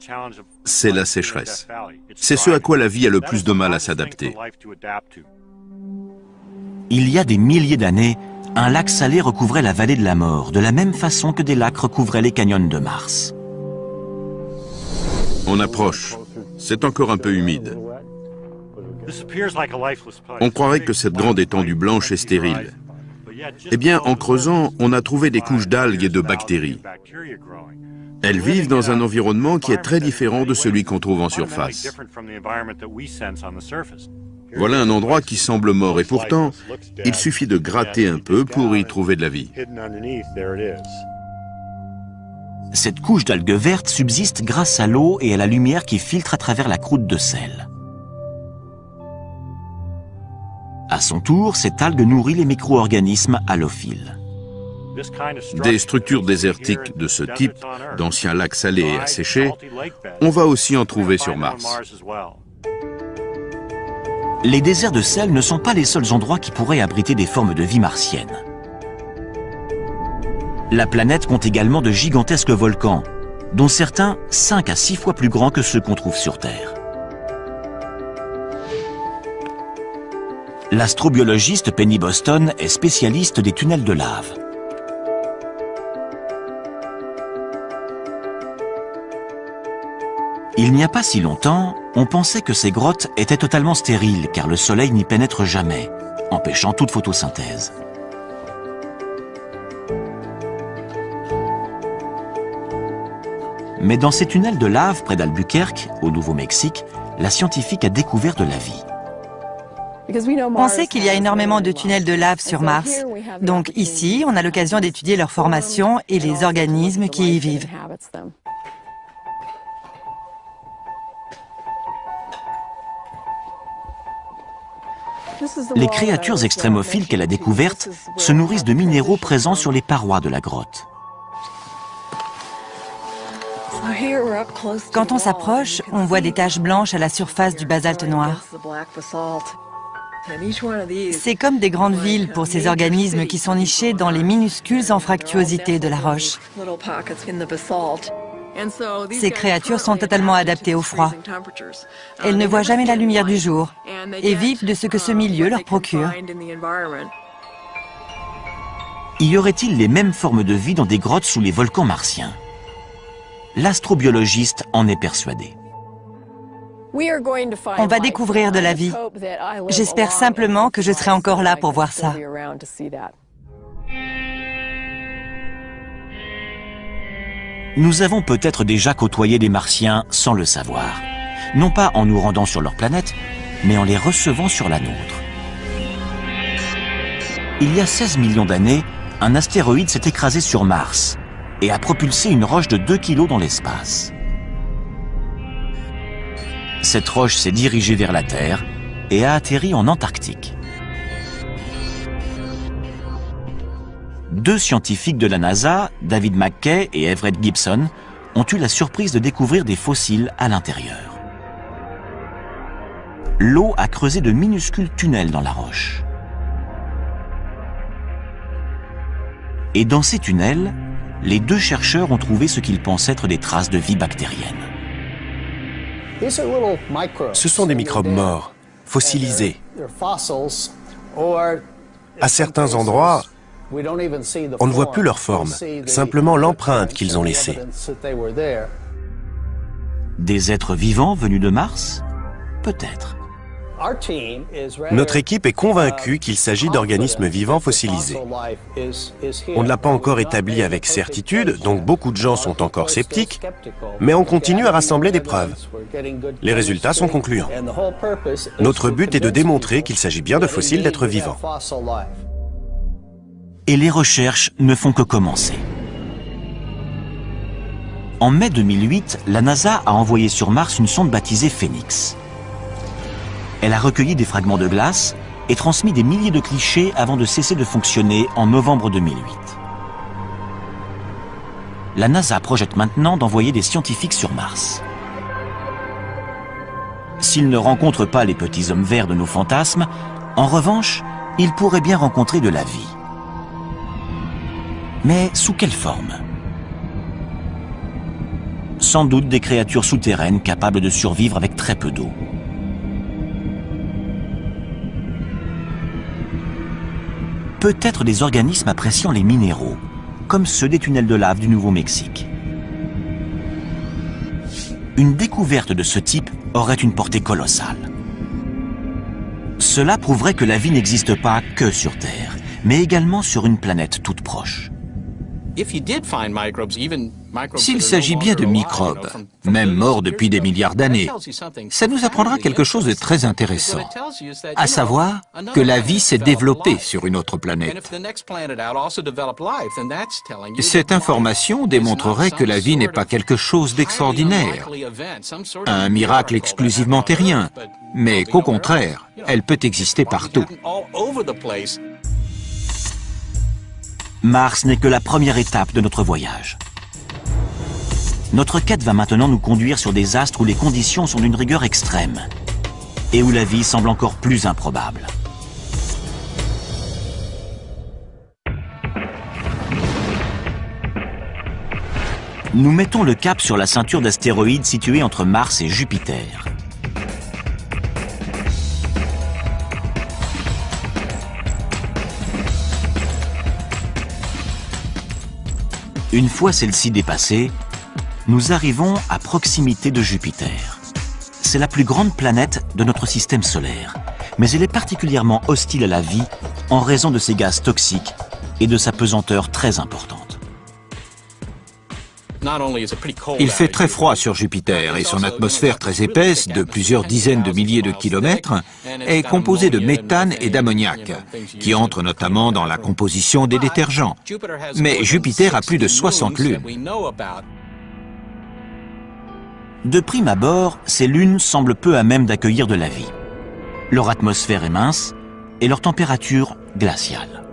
c'est la sécheresse. C'est ce à quoi la vie a le plus de mal à s'adapter. Il y a des milliers d'années, un lac salé recouvrait la vallée de la mort, de la même façon que des lacs recouvraient les canyons de Mars. On approche. C'est encore un peu humide. On croirait que cette grande étendue blanche est stérile. Eh bien, en creusant, on a trouvé des couches d'algues et de bactéries. Elles vivent dans un environnement qui est très différent de celui qu'on trouve en surface. Voilà un endroit qui semble mort et pourtant, il suffit de gratter un peu pour y trouver de la vie. Cette couche d'algues vertes subsiste grâce à l'eau et à la lumière qui filtre à travers la croûte de sel. À son tour, cette algue nourrit les micro-organismes halophiles. Des structures désertiques de ce type, d'anciens lacs salés et asséchés, on va aussi en trouver sur Mars. Les déserts de sel ne sont pas les seuls endroits qui pourraient abriter des formes de vie martiennes. La planète compte également de gigantesques volcans, dont certains 5 à 6 fois plus grands que ceux qu'on trouve sur Terre. L'astrobiologiste Penny Boston est spécialiste des tunnels de lave. Il n'y a pas si longtemps, on pensait que ces grottes étaient totalement stériles car le soleil n'y pénètre jamais, empêchant toute photosynthèse. Mais dans ces tunnels de lave près d'Albuquerque, au Nouveau-Mexique, la scientifique a découvert de la vie. On sait qu'il y a énormément de tunnels de lave sur Mars. Donc ici, on a l'occasion d'étudier leur formation et les organismes qui y vivent. Les créatures extrémophiles qu'elle a découvertes se nourrissent de minéraux présents sur les parois de la grotte. Quand on s'approche, on voit des taches blanches à la surface du basalte noir. C'est comme des grandes villes pour ces organismes qui sont nichés dans les minuscules anfractuosités de la roche. Ces créatures sont totalement adaptées au froid. Elles ne voient jamais la lumière du jour et vivent de ce que ce milieu leur procure. Y aurait-il les mêmes formes de vie dans des grottes sous les volcans martiens? L'astrobiologiste en est persuadé. On va découvrir de la vie. J'espère simplement que je serai encore là pour voir ça. Nous avons peut-être déjà côtoyé des Martiens sans le savoir. Non pas en nous rendant sur leur planète, mais en les recevant sur la nôtre. Il y a 16 millions d'années, un astéroïde s'est écrasé sur Mars et a propulsé une roche de 2 kilos dans l'espace. Cette roche s'est dirigée vers la Terre et a atterri en Antarctique. 2 scientifiques de la NASA, David McKay et Everett Gibson, ont eu la surprise de découvrir des fossiles à l'intérieur. L'eau a creusé de minuscules tunnels dans la roche. Et dans ces tunnels, les 2 chercheurs ont trouvé ce qu'ils pensent être des traces de vie bactérienne. Ce sont des microbes morts, fossilisés. À certains endroits, on ne voit plus leur forme, simplement l'empreinte qu'ils ont laissée. Des êtres vivants venus de Mars? Peut-être. Notre équipe est convaincue qu'il s'agit d'organismes vivants fossilisés. On ne l'a pas encore établi avec certitude, donc beaucoup de gens sont encore sceptiques, mais on continue à rassembler des preuves. Les résultats sont concluants. Notre but est de démontrer qu'il s'agit bien de fossiles d'êtres vivants. Et les recherches ne font que commencer. En mai 2008, la NASA a envoyé sur Mars une sonde baptisée Phoenix. Elle a recueilli des fragments de glace et transmis des milliers de clichés avant de cesser de fonctionner en novembre 2008. La NASA projette maintenant d'envoyer des scientifiques sur Mars. S'ils ne rencontrent pas les petits hommes verts de nos fantasmes, en revanche, ils pourraient bien rencontrer de la vie. Mais sous quelle forme? Sans doute des créatures souterraines capables de survivre avec très peu d'eau. Peut-être des organismes appréciant les minéraux, comme ceux des tunnels de lave du Nouveau-Mexique. Une découverte de ce type aurait une portée colossale. Cela prouverait que la vie n'existe pas que sur Terre, mais également sur une planète toute proche. S'il s'agit bien de microbes, même morts depuis des milliards d'années, ça nous apprendra quelque chose de très intéressant, à savoir que la vie s'est développée sur une autre planète. Cette information démontrerait que la vie n'est pas quelque chose d'extraordinaire, un miracle exclusivement terrien, mais qu'au contraire, elle peut exister partout. Mars n'est que la première étape de notre voyage. Notre quête va maintenant nous conduire sur des astres où les conditions sont d'une rigueur extrême et où la vie semble encore plus improbable. Nous mettons le cap sur la ceinture d'astéroïdes située entre Mars et Jupiter. Une fois celle-ci dépassée, nous arrivons à proximité de Jupiter. C'est la plus grande planète de notre système solaire, mais elle est particulièrement hostile à la vie en raison de ses gaz toxiques et de sa pesanteur très importante. Il fait très froid sur Jupiter et son atmosphère très épaisse, de plusieurs dizaines de milliers de kilomètres, est composée de méthane et d'ammoniac, qui entrent notamment dans la composition des détergents. Mais Jupiter a plus de 60 lunes. De prime abord, ces lunes semblent peu à même d'accueillir de la vie. Leur atmosphère est mince et leur température glaciale.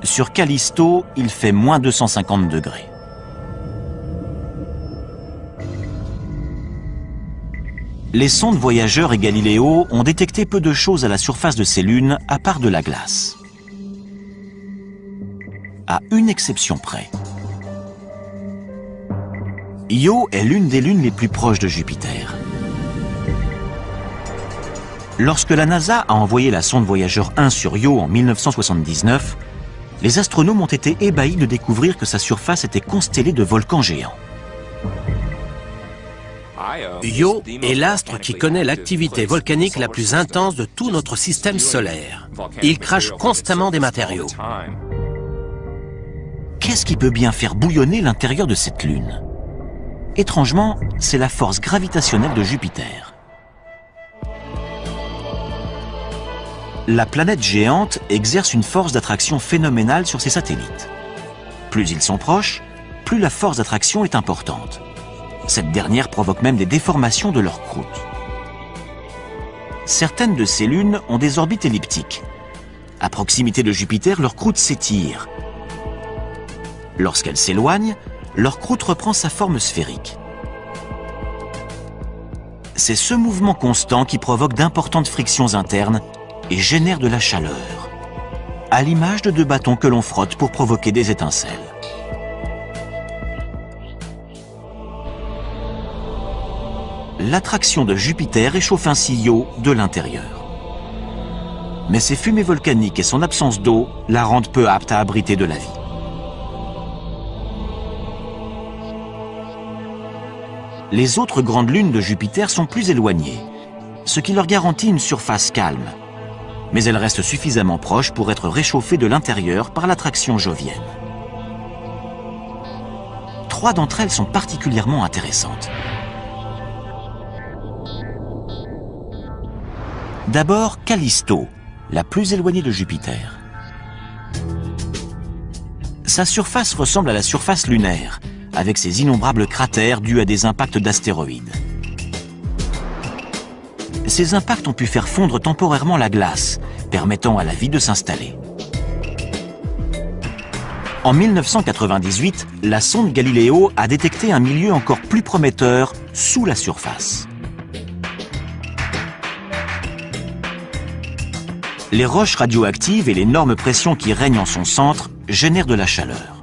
Sur Callisto, il fait moins 250 degrés. Les sondes Voyageur et Galileo ont détecté peu de choses à la surface de ces lunes, à part de la glace. À une exception près. Io est l'une des lunes les plus proches de Jupiter. Lorsque la NASA a envoyé la sonde Voyageur 1 sur Io en 1979, les astronomes ont été ébahis de découvrir que sa surface était constellée de volcans géants. Io est l'astre qui connaît l'activité volcanique la plus intense de tout notre système solaire. Il crache constamment des matériaux. Qu'est-ce qui peut bien faire bouillonner l'intérieur de cette lune? Étrangement, c'est la force gravitationnelle de Jupiter. La planète géante exerce une force d'attraction phénoménale sur ses satellites. Plus ils sont proches, plus la force d'attraction est importante. Cette dernière provoque même des déformations de leur croûte. Certaines de ces lunes ont des orbites elliptiques. À proximité de Jupiter, leur croûte s'étire. Lorsqu'elle s'éloigne, leur croûte reprend sa forme sphérique. C'est ce mouvement constant qui provoque d'importantes frictions internes et génère de la chaleur, à l'image de deux bâtons que l'on frotte pour provoquer des étincelles. L'attraction de Jupiter réchauffe ainsi Io de l'intérieur. Mais ses fumées volcaniques et son absence d'eau la rendent peu apte à abriter de la vie. Les autres grandes lunes de Jupiter sont plus éloignées, ce qui leur garantit une surface calme. Mais elles restent suffisamment proches pour être réchauffées de l'intérieur par l'attraction jovienne. 3 d'entre elles sont particulièrement intéressantes. D'abord, Callisto, la plus éloignée de Jupiter. Sa surface ressemble à la surface lunaire, avec ses innombrables cratères dus à des impacts d'astéroïdes. Ces impacts ont pu faire fondre temporairement la glace, permettant à la vie de s'installer. En 1998, la sonde Galileo a détecté un milieu encore plus prometteur sous la surface. Les roches radioactives et l'énorme pression qui règne en son centre génèrent de la chaleur.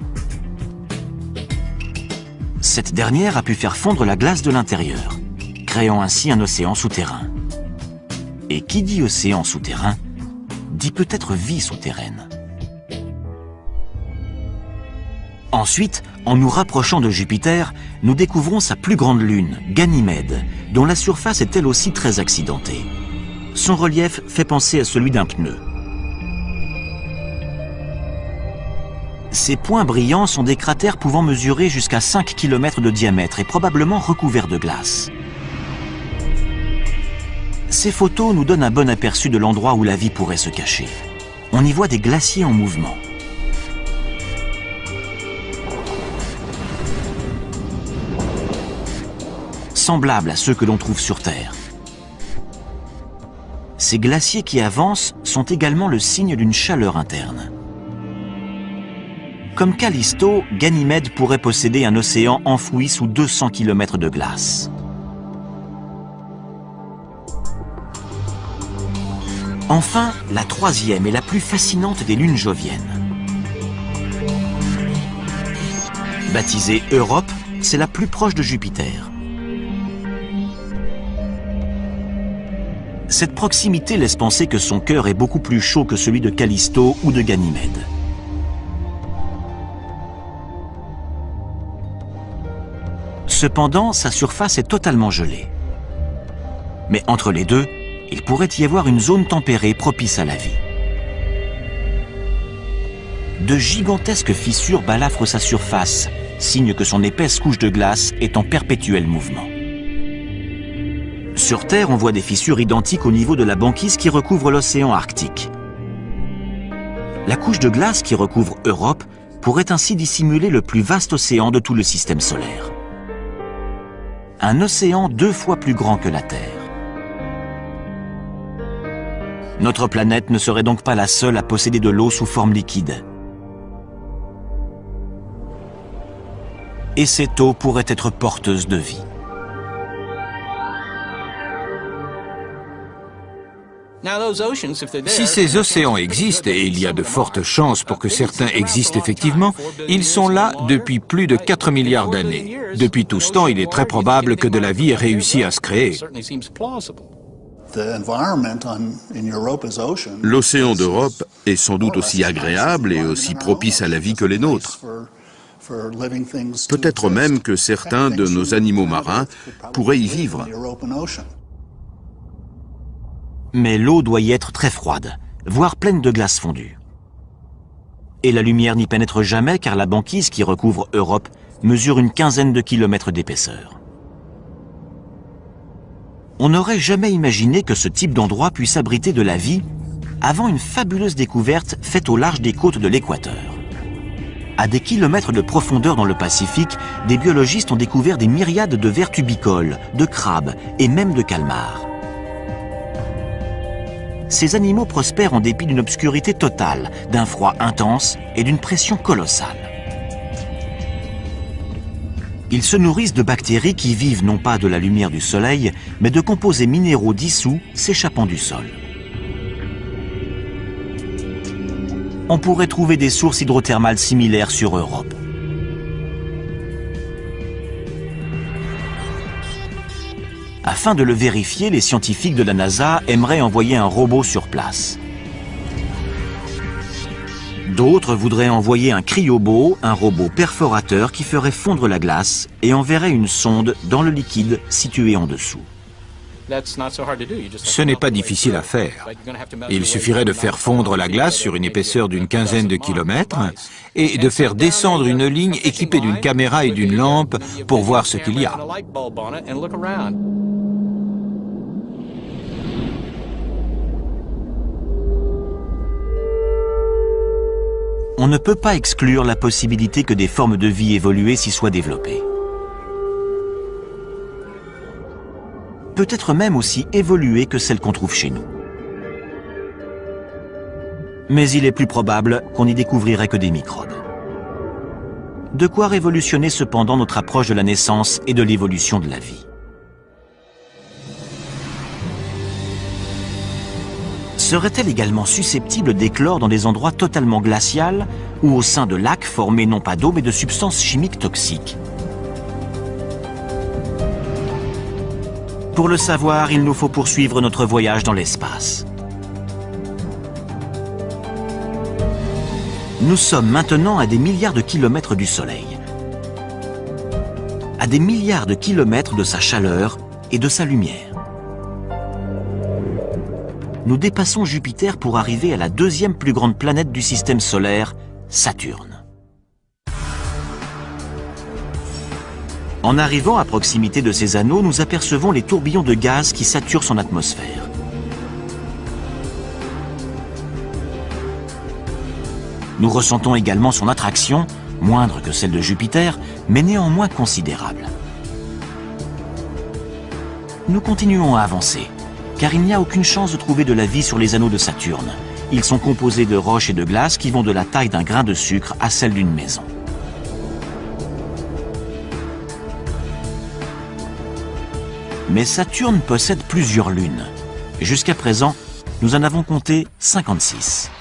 Cette dernière a pu faire fondre la glace de l'intérieur, créant ainsi un océan souterrain. Et qui dit océan souterrain, dit peut-être vie souterraine. Ensuite, en nous rapprochant de Jupiter, nous découvrons sa plus grande lune, Ganymède, dont la surface est elle aussi très accidentée. Son relief fait penser à celui d'un pneu. Ces points brillants sont des cratères pouvant mesurer jusqu'à 5 km de diamètre et probablement recouverts de glace. Ces photos nous donnent un bon aperçu de l'endroit où la vie pourrait se cacher. On y voit des glaciers en mouvement. Semblables à ceux que l'on trouve sur Terre. Ces glaciers qui avancent sont également le signe d'une chaleur interne. Comme Callisto, Ganymède pourrait posséder un océan enfoui sous 200 km de glace. Enfin, la troisième et la plus fascinante des lunes joviennes. Baptisée Europe, c'est la plus proche de Jupiter. Cette proximité laisse penser que son cœur est beaucoup plus chaud que celui de Callisto ou de Ganymède. Cependant, sa surface est totalement gelée. Mais entre les deux, il pourrait y avoir une zone tempérée propice à la vie. De gigantesques fissures balafrent sa surface, signe que son épaisse couche de glace est en perpétuel mouvement. Sur Terre, on voit des fissures identiques au niveau de la banquise qui recouvre l'océan Arctique. La couche de glace qui recouvre Europe pourrait ainsi dissimuler le plus vaste océan de tout le système solaire. Un océan 2 fois plus grand que la Terre. Notre planète ne serait donc pas la seule à posséder de l'eau sous forme liquide. Et cette eau pourrait être porteuse de vie. Si ces océans existent, et il y a de fortes chances pour que certains existent effectivement, ils sont là depuis plus de 4 milliards d'années. Depuis tout ce temps, il est très probable que de la vie ait réussi à se créer. L'océan d'Europe est sans doute aussi agréable et aussi propice à la vie que les nôtres. Peut-être même que certains de nos animaux marins pourraient y vivre. Mais l'eau doit y être très froide, voire pleine de glace fondue. Et la lumière n'y pénètre jamais car la banquise qui recouvre Europe mesure une quinzaine de kilomètres d'épaisseur. On n'aurait jamais imaginé que ce type d'endroit puisse abriter de la vie avant une fabuleuse découverte faite au large des côtes de l'équateur. À des kilomètres de profondeur dans le Pacifique, des biologistes ont découvert des myriades de vers tubicoles, de crabes et même de calmars. Ces animaux prospèrent en dépit d'une obscurité totale, d'un froid intense et d'une pression colossale. Ils se nourrissent de bactéries qui vivent non pas de la lumière du soleil, mais de composés minéraux dissous s'échappant du sol. On pourrait trouver des sources hydrothermales similaires sur Europe. Afin de le vérifier, les scientifiques de la NASA aimeraient envoyer un robot sur place. D'autres voudraient envoyer un cryobo, un robot perforateur qui ferait fondre la glace et enverrait une sonde dans le liquide situé en dessous. Ce n'est pas difficile à faire. Il suffirait de faire fondre la glace sur une épaisseur d'une quinzaine de kilomètres et de faire descendre une ligne équipée d'une caméra et d'une lampe pour voir ce qu'il y a. on ne peut pas exclure la possibilité que des formes de vie évoluées s'y soient développées. Peut-être même aussi évoluées que celles qu'on trouve chez nous. Mais il est plus probable qu'on n'y découvrirait que des microbes. De quoi révolutionner cependant notre approche de la naissance et de l'évolution de la vie. Serait-elle également susceptible d'éclore dans des endroits totalement glacials ou au sein de lacs formés non pas d'eau mais de substances chimiques toxiques? Pour le savoir, il nous faut poursuivre notre voyage dans l'espace. Nous sommes maintenant à des milliards de kilomètres du Soleil, à des milliards de kilomètres de sa chaleur et de sa lumière. Nous dépassons Jupiter pour arriver à la deuxième plus grande planète du système solaire, Saturne. En arrivant à proximité de ces anneaux, nous apercevons les tourbillons de gaz qui saturent son atmosphère. Nous ressentons également son attraction, moindre que celle de Jupiter, mais néanmoins considérable. Nous continuons à avancer, car il n'y a aucune chance de trouver de la vie sur les anneaux de Saturne. Ils sont composés de roches et de glace qui vont de la taille d'un grain de sucre à celle d'une maison. Mais Saturne possède plusieurs lunes. Jusqu'à présent, nous en avons compté 56.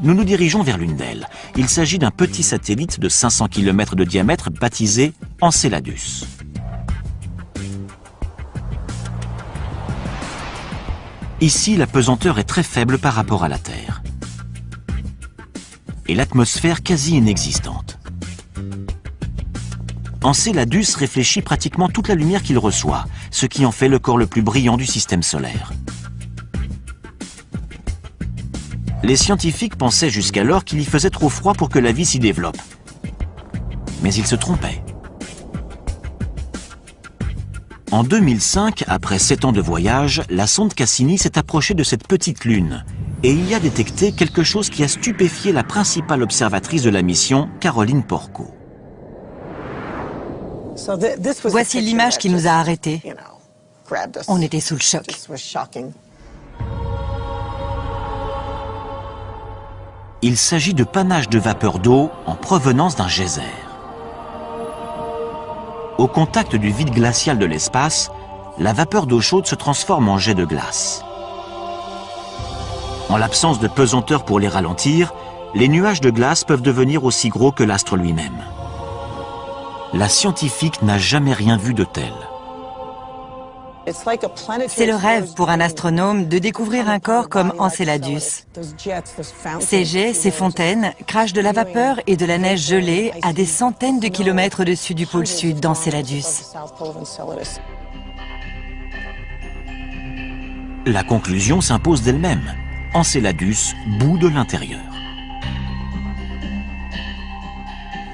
Nous nous dirigeons vers l'une d'elles. Il s'agit d'un petit satellite de 500 km de diamètre baptisé Enceladus. Ici, la pesanteur est très faible par rapport à la Terre. Et l'atmosphère quasi inexistante. Enceladus réfléchit pratiquement toute la lumière qu'il reçoit, ce qui en fait le corps le plus brillant du système solaire. Les scientifiques pensaient jusqu'alors qu'il y faisait trop froid pour que la vie s'y développe. Mais ils se trompaient. En 2005, après 7 ans de voyage, la sonde Cassini s'est approchée de cette petite lune et y a détecté quelque chose qui a stupéfié la principale observatrice de la mission, Caroline Porco. Voici l'image qui nous a arrêtés. On était sous le choc. Il s'agit de panaches de vapeur d'eau en provenance d'un geyser. Au contact du vide glacial de l'espace, la vapeur d'eau chaude se transforme en jet de glace. En l'absence de pesanteur pour les ralentir, les nuages de glace peuvent devenir aussi gros que l'astre lui-même. La scientifique n'a jamais rien vu de tel. C'est le rêve pour un astronome de découvrir un corps comme Enceladus. Ces jets, ces fontaines, crachent de la vapeur et de la neige gelée à des centaines de kilomètres au-dessus du pôle sud d'Enceladus. La conclusion s'impose d'elle-même. Enceladus bout de l'intérieur.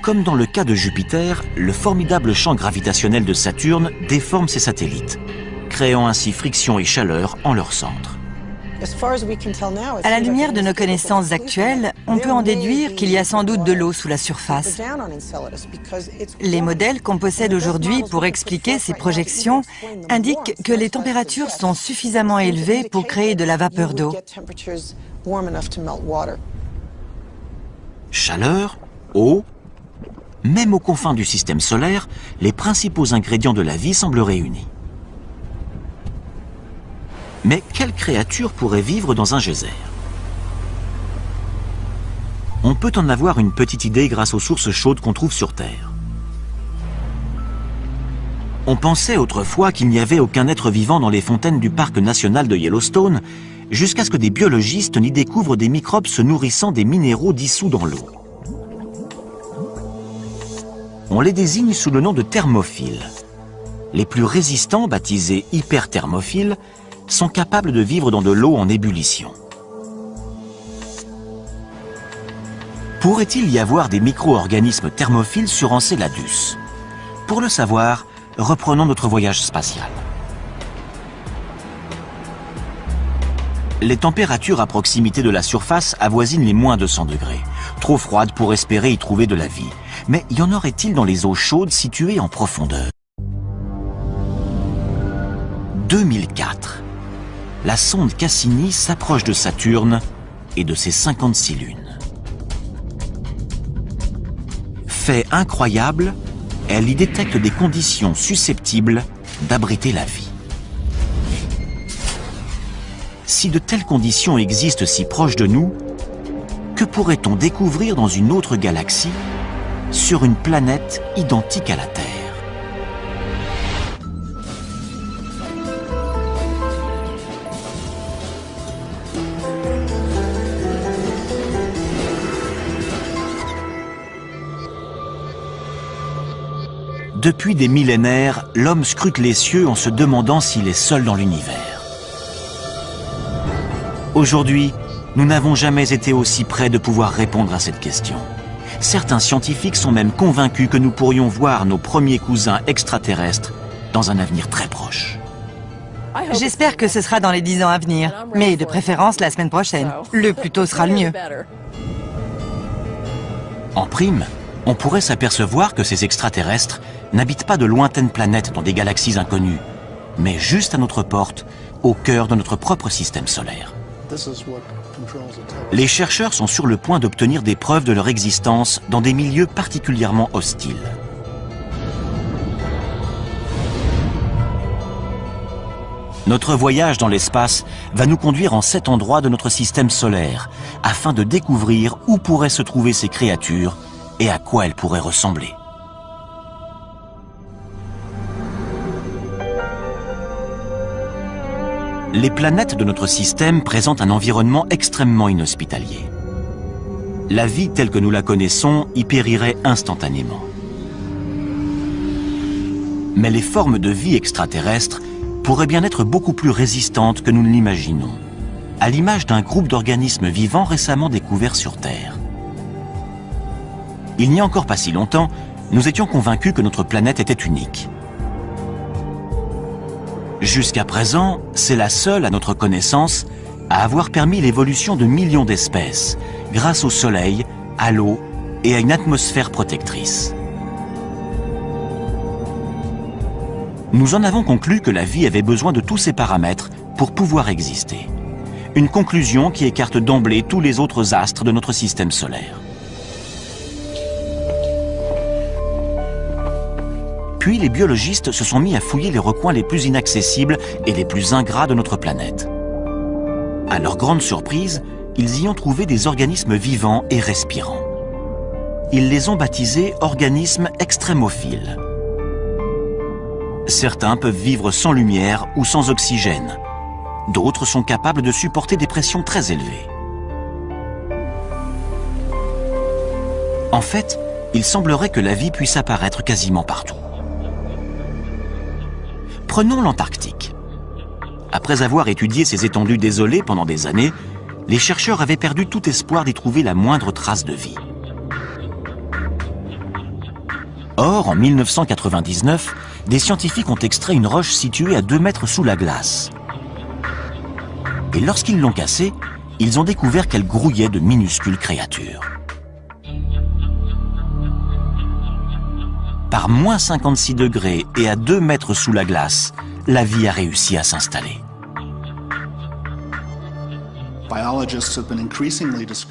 Comme dans le cas de Jupiter, le formidable champ gravitationnel de Saturne déforme ses satellites, créant ainsi friction et chaleur en leur centre. À la lumière de nos connaissances actuelles, on peut en déduire qu'il y a sans doute de l'eau sous la surface. Les modèles qu'on possède aujourd'hui pour expliquer ces projections indiquent que les températures sont suffisamment élevées pour créer de la vapeur d'eau. Chaleur, eau, même aux confins du système solaire, les principaux ingrédients de la vie semblent réunis. Mais quelle créature pourrait vivre dans un geyser? On peut en avoir une petite idée grâce aux sources chaudes qu'on trouve sur Terre. On pensait autrefois qu'il n'y avait aucun être vivant dans les fontaines du parc national de Yellowstone, jusqu'à ce que des biologistes n'y découvrent des microbes se nourrissant des minéraux dissous dans l'eau. On les désigne sous le nom de thermophiles. Les plus résistants, baptisés hyperthermophiles, sont capables de vivre dans de l'eau en ébullition. Pourrait-il y avoir des micro-organismes thermophiles sur Enceladus? Pour le savoir, reprenons notre voyage spatial. Les températures à proximité de la surface avoisinent les moins de 100 degrés. Trop froides pour espérer y trouver de la vie. Mais y en aurait-il dans les eaux chaudes situées en profondeur? 2004. La sonde Cassini s'approche de Saturne et de ses 56 lunes. Fait incroyable, elle y détecte des conditions susceptibles d'abriter la vie. Si de telles conditions existent si proches de nous, que pourrait-on découvrir dans une autre galaxie, sur une planète identique à la Terre? Depuis des millénaires, l'homme scrute les cieux en se demandant s'il est seul dans l'univers. Aujourd'hui, nous n'avons jamais été aussi près de pouvoir répondre à cette question. Certains scientifiques sont même convaincus que nous pourrions voir nos premiers cousins extraterrestres dans un avenir très proche. J'espère que ce sera dans les 10 ans à venir, mais de préférence la semaine prochaine. Le plus tôt sera le mieux. En prime, on pourrait s'apercevoir que ces extraterrestres n'habitent pas de lointaines planètes dans des galaxies inconnues, mais juste à notre porte, au cœur de notre propre système solaire. Les chercheurs sont sur le point d'obtenir des preuves de leur existence dans des milieux particulièrement hostiles. Notre voyage dans l'espace va nous conduire en 7 endroits de notre système solaire, afin de découvrir où pourraient se trouver ces créatures et à quoi elles pourraient ressembler. Les planètes de notre système présentent un environnement extrêmement inhospitalier. La vie telle que nous la connaissons y périrait instantanément. Mais les formes de vie extraterrestres pourraient bien être beaucoup plus résistantes que nous ne l'imaginons, à l'image d'un groupe d'organismes vivants récemment découverts sur Terre. Il n'y a encore pas si longtemps, nous étions convaincus que notre planète était unique. Jusqu'à présent, c'est la seule, à notre connaissance, à avoir permis l'évolution de millions d'espèces, grâce au Soleil, à l'eau et à une atmosphère protectrice. Nous en avons conclu que la vie avait besoin de tous ces paramètres pour pouvoir exister. Une conclusion qui écarte d'emblée tous les autres astres de notre système solaire. Puis les biologistes se sont mis à fouiller les recoins les plus inaccessibles et les plus ingrats de notre planète. À leur grande surprise, ils y ont trouvé des organismes vivants et respirants. Ils les ont baptisés organismes extrémophiles. Certains peuvent vivre sans lumière ou sans oxygène. D'autres sont capables de supporter des pressions très élevées. En fait, il semblerait que la vie puisse apparaître quasiment partout. Prenons l'Antarctique. Après avoir étudié ces étendues désolées pendant des années, les chercheurs avaient perdu tout espoir d'y trouver la moindre trace de vie. Or, en 1999, des scientifiques ont extrait une roche située à 2 mètres sous la glace. Et lorsqu'ils l'ont cassée, ils ont découvert qu'elle grouillait de minuscules créatures. Par moins 56 degrés et à 2 mètres sous la glace, la vie a réussi à s'installer.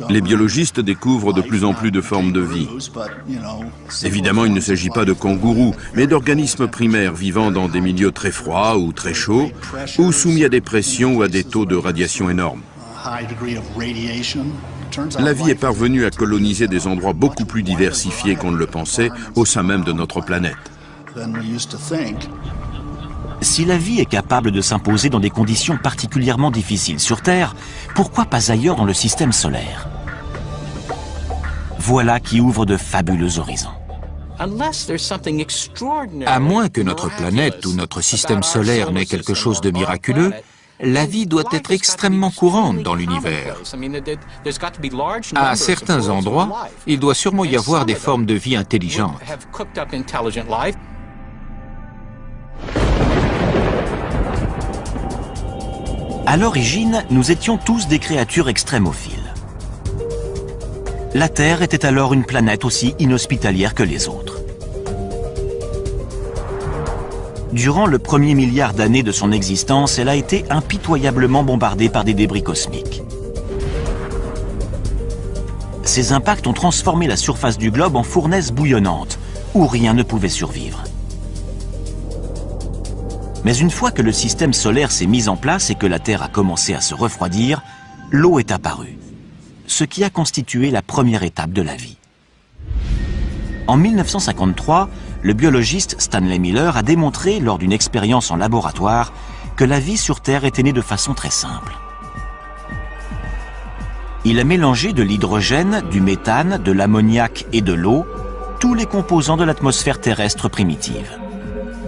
Les biologistes découvrent de plus en plus de formes de vie. Évidemment, il ne s'agit pas de kangourous, mais d'organismes primaires vivant dans des milieux très froids ou très chauds, ou soumis à des pressions ou à des taux de radiation énormes. La vie est parvenue à coloniser des endroits beaucoup plus diversifiés qu'on ne le pensait au sein même de notre planète. Si la vie est capable de s'imposer dans des conditions particulièrement difficiles sur Terre, pourquoi pas ailleurs dans le système solaire? Voilà qui ouvre de fabuleux horizons. À moins que notre planète ou notre système solaire n'ait quelque chose de miraculeux, la vie doit être extrêmement courante dans l'univers. À certains endroits, il doit sûrement y avoir des formes de vie intelligentes. À l'origine, nous étions tous des créatures extrémophiles. La Terre était alors une planète aussi inhospitalière que les autres. Durant le premier milliard d'années de son existence, elle a été impitoyablement bombardée par des débris cosmiques. Ces impacts ont transformé la surface du globe en fournaise bouillonnante, où rien ne pouvait survivre. Mais une fois que le système solaire s'est mis en place et que la Terre a commencé à se refroidir, l'eau est apparue, ce qui a constitué la première étape de la vie. En 1953, le biologiste Stanley Miller a démontré, lors d'une expérience en laboratoire, que la vie sur Terre était née de façon très simple. Il a mélangé de l'hydrogène, du méthane, de l'ammoniac et de l'eau, tous les composants de l'atmosphère terrestre primitive.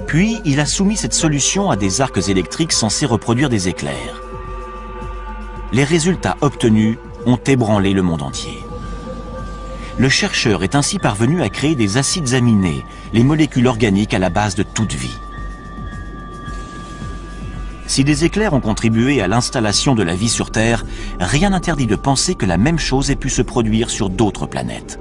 Puis, il a soumis cette solution à des arcs électriques censés reproduire des éclairs. Les résultats obtenus ont ébranlé le monde entier. Le chercheur est ainsi parvenu à créer des acides aminés, les molécules organiques à la base de toute vie. Si des éclairs ont contribué à l'installation de la vie sur Terre, rien n'interdit de penser que la même chose ait pu se produire sur d'autres planètes.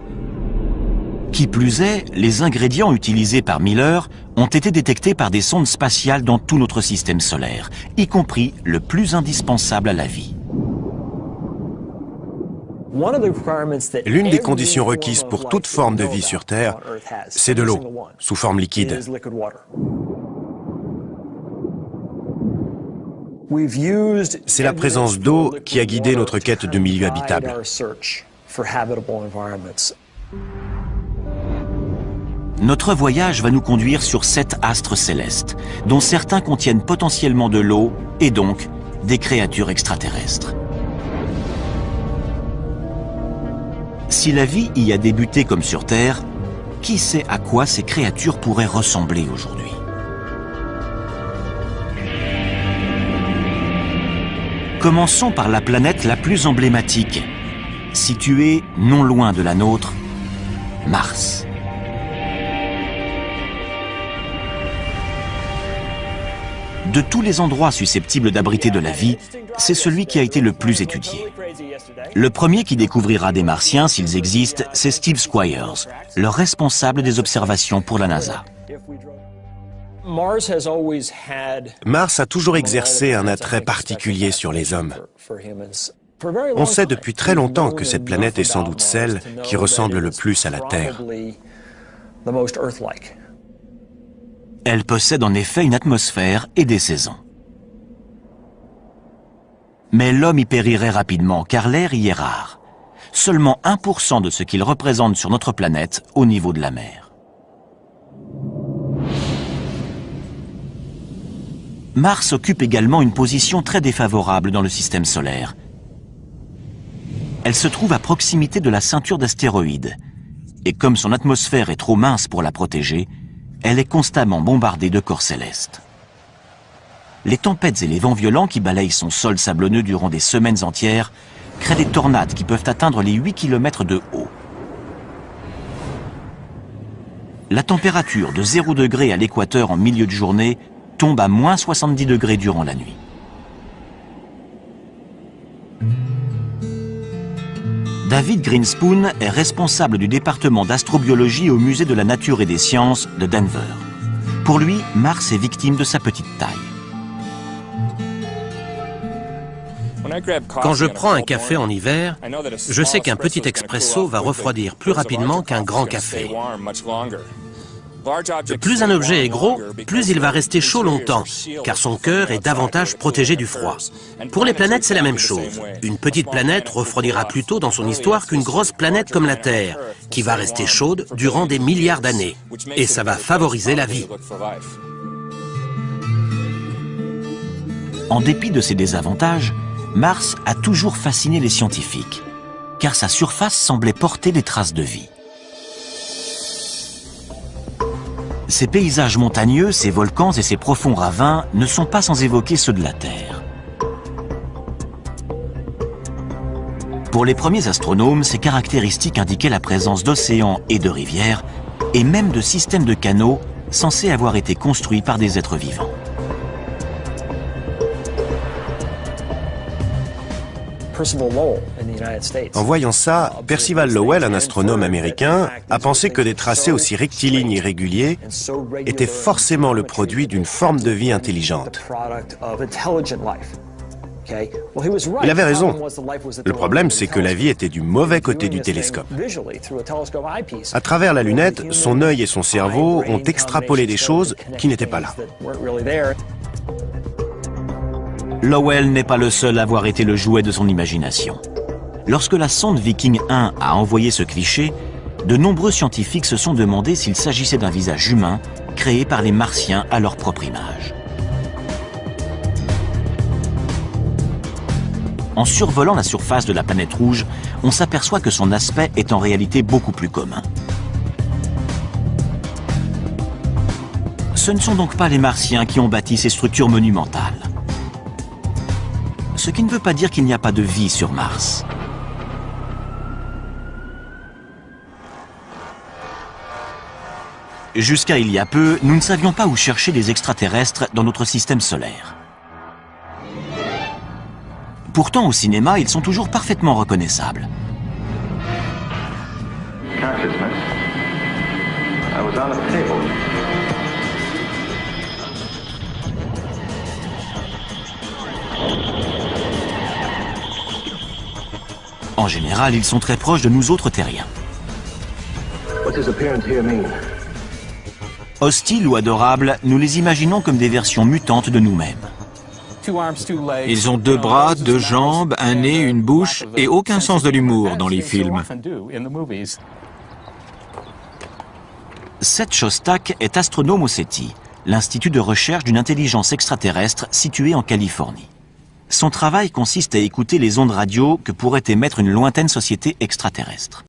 Qui plus est, les ingrédients utilisés par Miller ont été détectés par des sondes spatiales dans tout notre système solaire, y compris le plus indispensable à la vie. L'une des conditions requises pour toute forme de vie sur Terre, c'est de l'eau, sous forme liquide. C'est la présence d'eau qui a guidé notre quête de milieux habitables. Notre voyage va nous conduire sur 7 astres célestes, dont certains contiennent potentiellement de l'eau et donc des créatures extraterrestres. Si la vie y a débuté comme sur Terre, qui sait à quoi ces créatures pourraient ressembler aujourd'hui? Commençons par la planète la plus emblématique, située non loin de la nôtre, Mars. De tous les endroits susceptibles d'abriter de la vie, c'est celui qui a été le plus étudié. Le premier qui découvrira des Martiens, s'ils existent, c'est Steve Squyres, le responsable des observations pour la NASA. Mars a toujours exercé un attrait particulier sur les hommes. On sait depuis très longtemps que cette planète est sans doute celle qui ressemble le plus à la Terre. Elle possède en effet une atmosphère et des saisons. Mais l'homme y périrait rapidement car l'air y est rare. Seulement 1% de ce qu'il représente sur notre planète au niveau de la mer. Mars occupe également une position très défavorable dans le système solaire. Elle se trouve à proximité de la ceinture d'astéroïdes. Et comme son atmosphère est trop mince pour la protéger, elle est constamment bombardée de corps célestes. Les tempêtes et les vents violents qui balayent son sol sablonneux durant des semaines entières créent des tornades qui peuvent atteindre les 8 km de haut. La température de 0 degré à l'équateur en milieu de journée tombe à moins 70 degrés durant la nuit. David Grinspoon est responsable du département d'astrobiologie au Musée de la Nature et des Sciences de Denver. Pour lui, Mars est victime de sa petite taille. Quand je prends un café en hiver, je sais qu'un petit expresso va refroidir plus rapidement qu'un grand café. Plus un objet est gros, plus il va rester chaud longtemps, car son cœur est davantage protégé du froid. Pour les planètes, c'est la même chose. Une petite planète refroidira plus tôt dans son histoire qu'une grosse planète comme la Terre, qui va rester chaude durant des milliards d'années. Et ça va favoriser la vie. En dépit de ses désavantages, Mars a toujours fasciné les scientifiques, car sa surface semblait porter des traces de vie. Ses paysages montagneux, ses volcans et ses profonds ravins ne sont pas sans évoquer ceux de la Terre. Pour les premiers astronomes, ces caractéristiques indiquaient la présence d'océans et de rivières, et même de systèmes de canaux censés avoir été construits par des êtres vivants. En voyant ça, Percival Lowell, un astronome américain, a pensé que des tracés aussi rectilignes et réguliers étaient forcément le produit d'une forme de vie intelligente. Il avait raison. Le problème, c'est que la vie était du mauvais côté du télescope. À travers la lunette, son œil et son cerveau ont extrapolé des choses qui n'étaient pas là. Lowell n'est pas le seul à avoir été le jouet de son imagination. Lorsque la sonde Viking 1 a envoyé ce cliché, de nombreux scientifiques se sont demandé s'il s'agissait d'un visage humain créé par les Martiens à leur propre image. En survolant la surface de la planète rouge, on s'aperçoit que son aspect est en réalité beaucoup plus commun. Ce ne sont donc pas les Martiens qui ont bâti ces structures monumentales. Ce qui ne veut pas dire qu'il n'y a pas de vie sur Mars. Jusqu'à il y a peu, nous ne savions pas où chercher des extraterrestres dans notre système solaire. Pourtant, au cinéma, ils sont toujours parfaitement reconnaissables. En général, ils sont très proches de nous autres terriens. Hostiles ou adorables, nous les imaginons comme des versions mutantes de nous-mêmes. Ils ont 2 bras, 2 jambes, un nez, une bouche et aucun sens de l'humour dans les films. Seth Shostak est astronome au SETI, l'institut de recherche d'une intelligence extraterrestre situé en Californie. Son travail consiste à écouter les ondes radio que pourrait émettre une lointaine société extraterrestre.